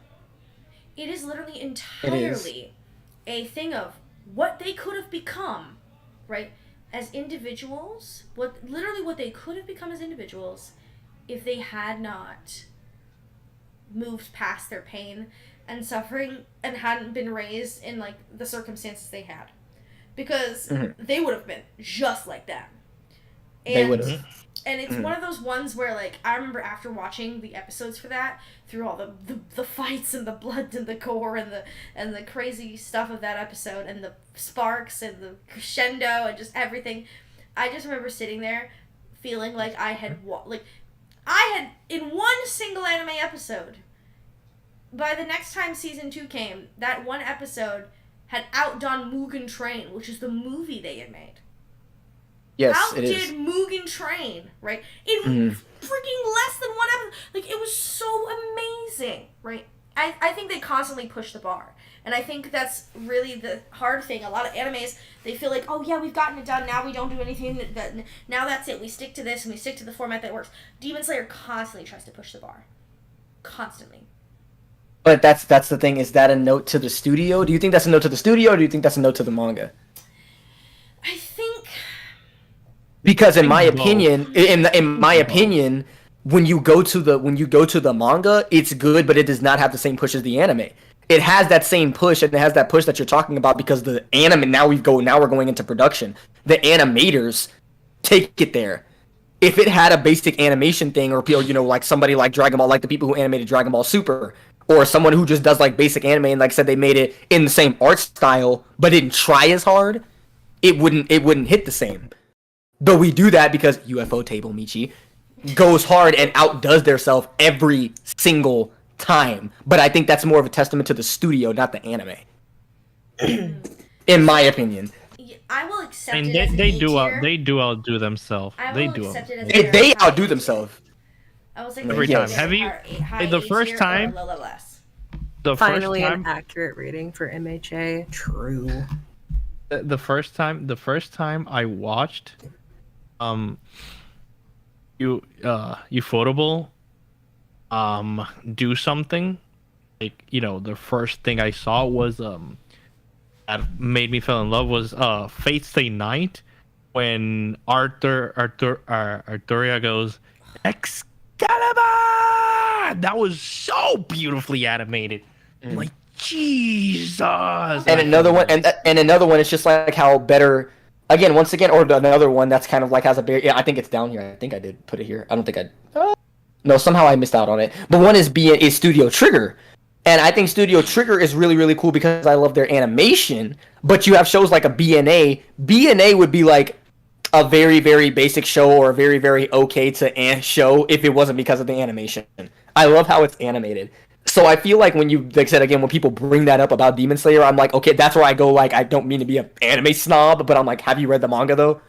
It is literally entirely a thing of what they could have become, right? As individuals, what they could have become as individuals if they had not moved past their pain and suffering and hadn't been raised in like the circumstances they had, because they would have been just like that. And, they would have. And it's one of those ones where, like, I remember after watching the episodes for that, through all the fights and the blood and the gore and the crazy stuff of that episode and the sparks and the crescendo and just everything, I just remember sitting there feeling like I had in one single anime episode, by the next time season 2 came, that one episode had outdone Mugen Train, which is the movie they had made. Yes, outdid it is. Mugen Train, right? In freaking less than one episode. Like, it was so amazing, right? I think they constantly push the bar. And I think that's really the hard thing. A lot of animes, they feel like, oh yeah, we've gotten it done, now we don't do anything, now that's it, we stick to this and we stick to the format that works. Demon Slayer constantly tries to push the bar. Constantly. But that's the thing, is that a note to the studio? Do you think that's a note to the studio, or do you think that's a note to the manga? I think... Because in my opinion, when you go to the manga, it's good, but it does not have the same push as the anime. It has that same push, and it has that push that you're talking about, because the anime now we're going into production. The animators take it there. If it had a basic animation thing, or like somebody like Dragon Ball, like the people who animated Dragon Ball Super, or someone who just does like basic anime, and like I said, they made it in the same art style but didn't try as hard, it wouldn't hit the same. But we do that because UFO Table Michi goes hard and outdoes theirself every single time. But I think that's more of a testament to the studio, not the anime. In my opinion. I will accept I mean, it as they an do A-tier. they do outdo themselves. I They will do. accept it as If they high outdo A-tier. themselves. I will say Every time. Have you- high the A-tier first or time- low less. The Finally, first an time, accurate rating for MHA. True. the first time I watched, Ufotable, do something, like, the first thing I saw was that made me fall in love was Fate Stay Night, when Arturia goes Excalibur. That was so beautifully animated. I'm like, Jesus. And another one, and another one is just like how better. Once again, or another one that's kind of like has a very. Yeah, I think it's down here. I think I did put it here. I don't think I. No, somehow I missed out on it. But one is Studio Trigger, and I think Studio Trigger is really, really cool because I love their animation. But you have shows like a BNA. BNA would be like a very, very basic show, or a very, very okay to show if it wasn't because of the animation. I love how it's animated. So I feel like when you, like I said again, when people bring that up about Demon Slayer, I'm like, okay, that's where I go, like, I don't mean to be an anime snob, but I'm like, have you read the manga, though?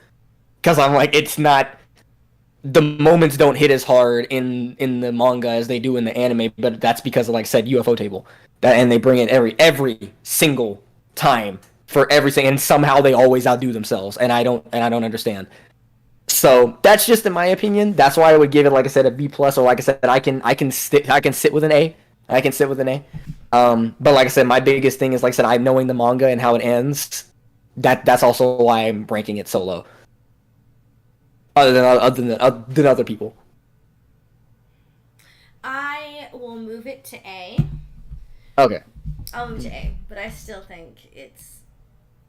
Because I'm like, it's not, the moments don't hit as hard in the manga as they do in the anime, but that's because of, like I said, UFO Table. And they bring it every single time for everything, and somehow they always outdo themselves, and I don't understand. So that's just in my opinion. That's why I would give it, like I said, a B+, or like I said, I can sit with an A. I can sit with an A. But like I said, my biggest thing is, like I said, I'm knowing the manga and how it ends. That's also why I'm ranking it so low. Other than other people. I will move it to A. Okay. I'll move to A, but I still think it's,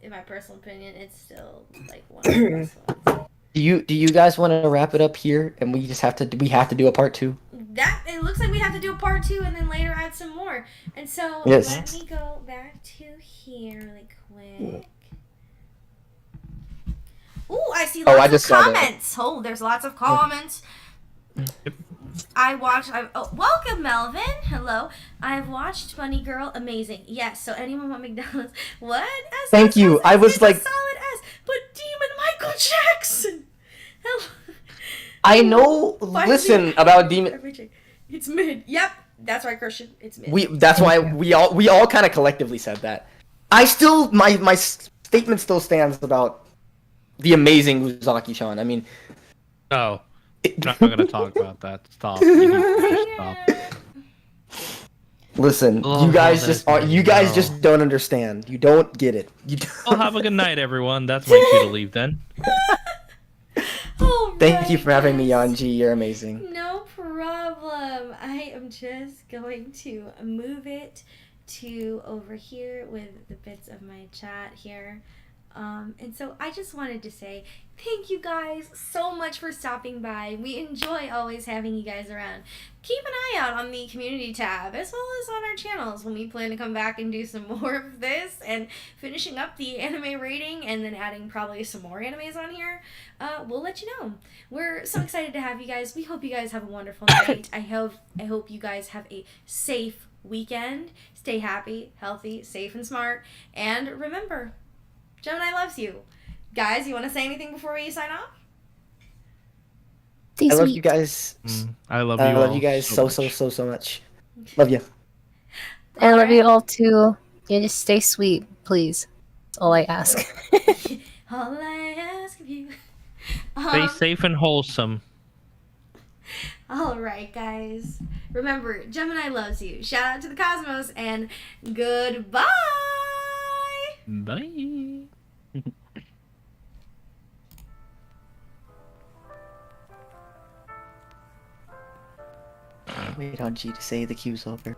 in my personal opinion, it's still like one of the best ones. Do you guys want to wrap it up here, and we have to do a part 2? That, it looks like we have to do a part 2 and then later add some more. And so Yes. let me go back to here really quick. Ooh, I see I lots just of saw that. comments. Oh, there's lots of comments. Welcome, Melvin. Hello. I've watched Funny Girl. Amazing. Yes. So anyone want McDonald's? What? S, Thank S, you. S, I S, was it's like- a solid S. But Demon Michael Jackson. Hello. I know. Why Listen is he- about Demon. It's mid. Yep. That's right, Christian. It's mid. That's why we all kind of collectively said that. I still my statement still stands about the amazing Uzaki-chan. I mean, No, we're not going to talk about that. Stop. You need to just stop. listen, Oh, you guys that just is you guys no. just don't understand. You don't get it. You don't... Well, have a good night, everyone. That's my cue to leave then. Thank you for having me on, G. You're amazing. No problem. I am just going to move it to over here with the bits of my chat here. And so I just wanted to say thank you guys so much for stopping by. We enjoy always having you guys around. Keep an eye out on the community tab as well as on our channels when we plan to come back and do some more of this and finishing up the anime rating and then adding probably some more animes on here. We'll let you know. We're so excited to have you guys. We hope you guys have a wonderful night. I hope you guys have a safe weekend. Stay happy, healthy, safe, and smart. And remember, Gemini loves you. Guys, you want to say anything before we sign off? Stay I love sweet. you guys. I love you I all love you guys so much. Love you. I love you all too. You just stay sweet, please. That's all I ask. All I ask of you. Stay safe and wholesome. All right, guys. Remember, Gemini loves you. Shout out to the cosmos and goodbye. Bye. Wait on G to say the queue's over.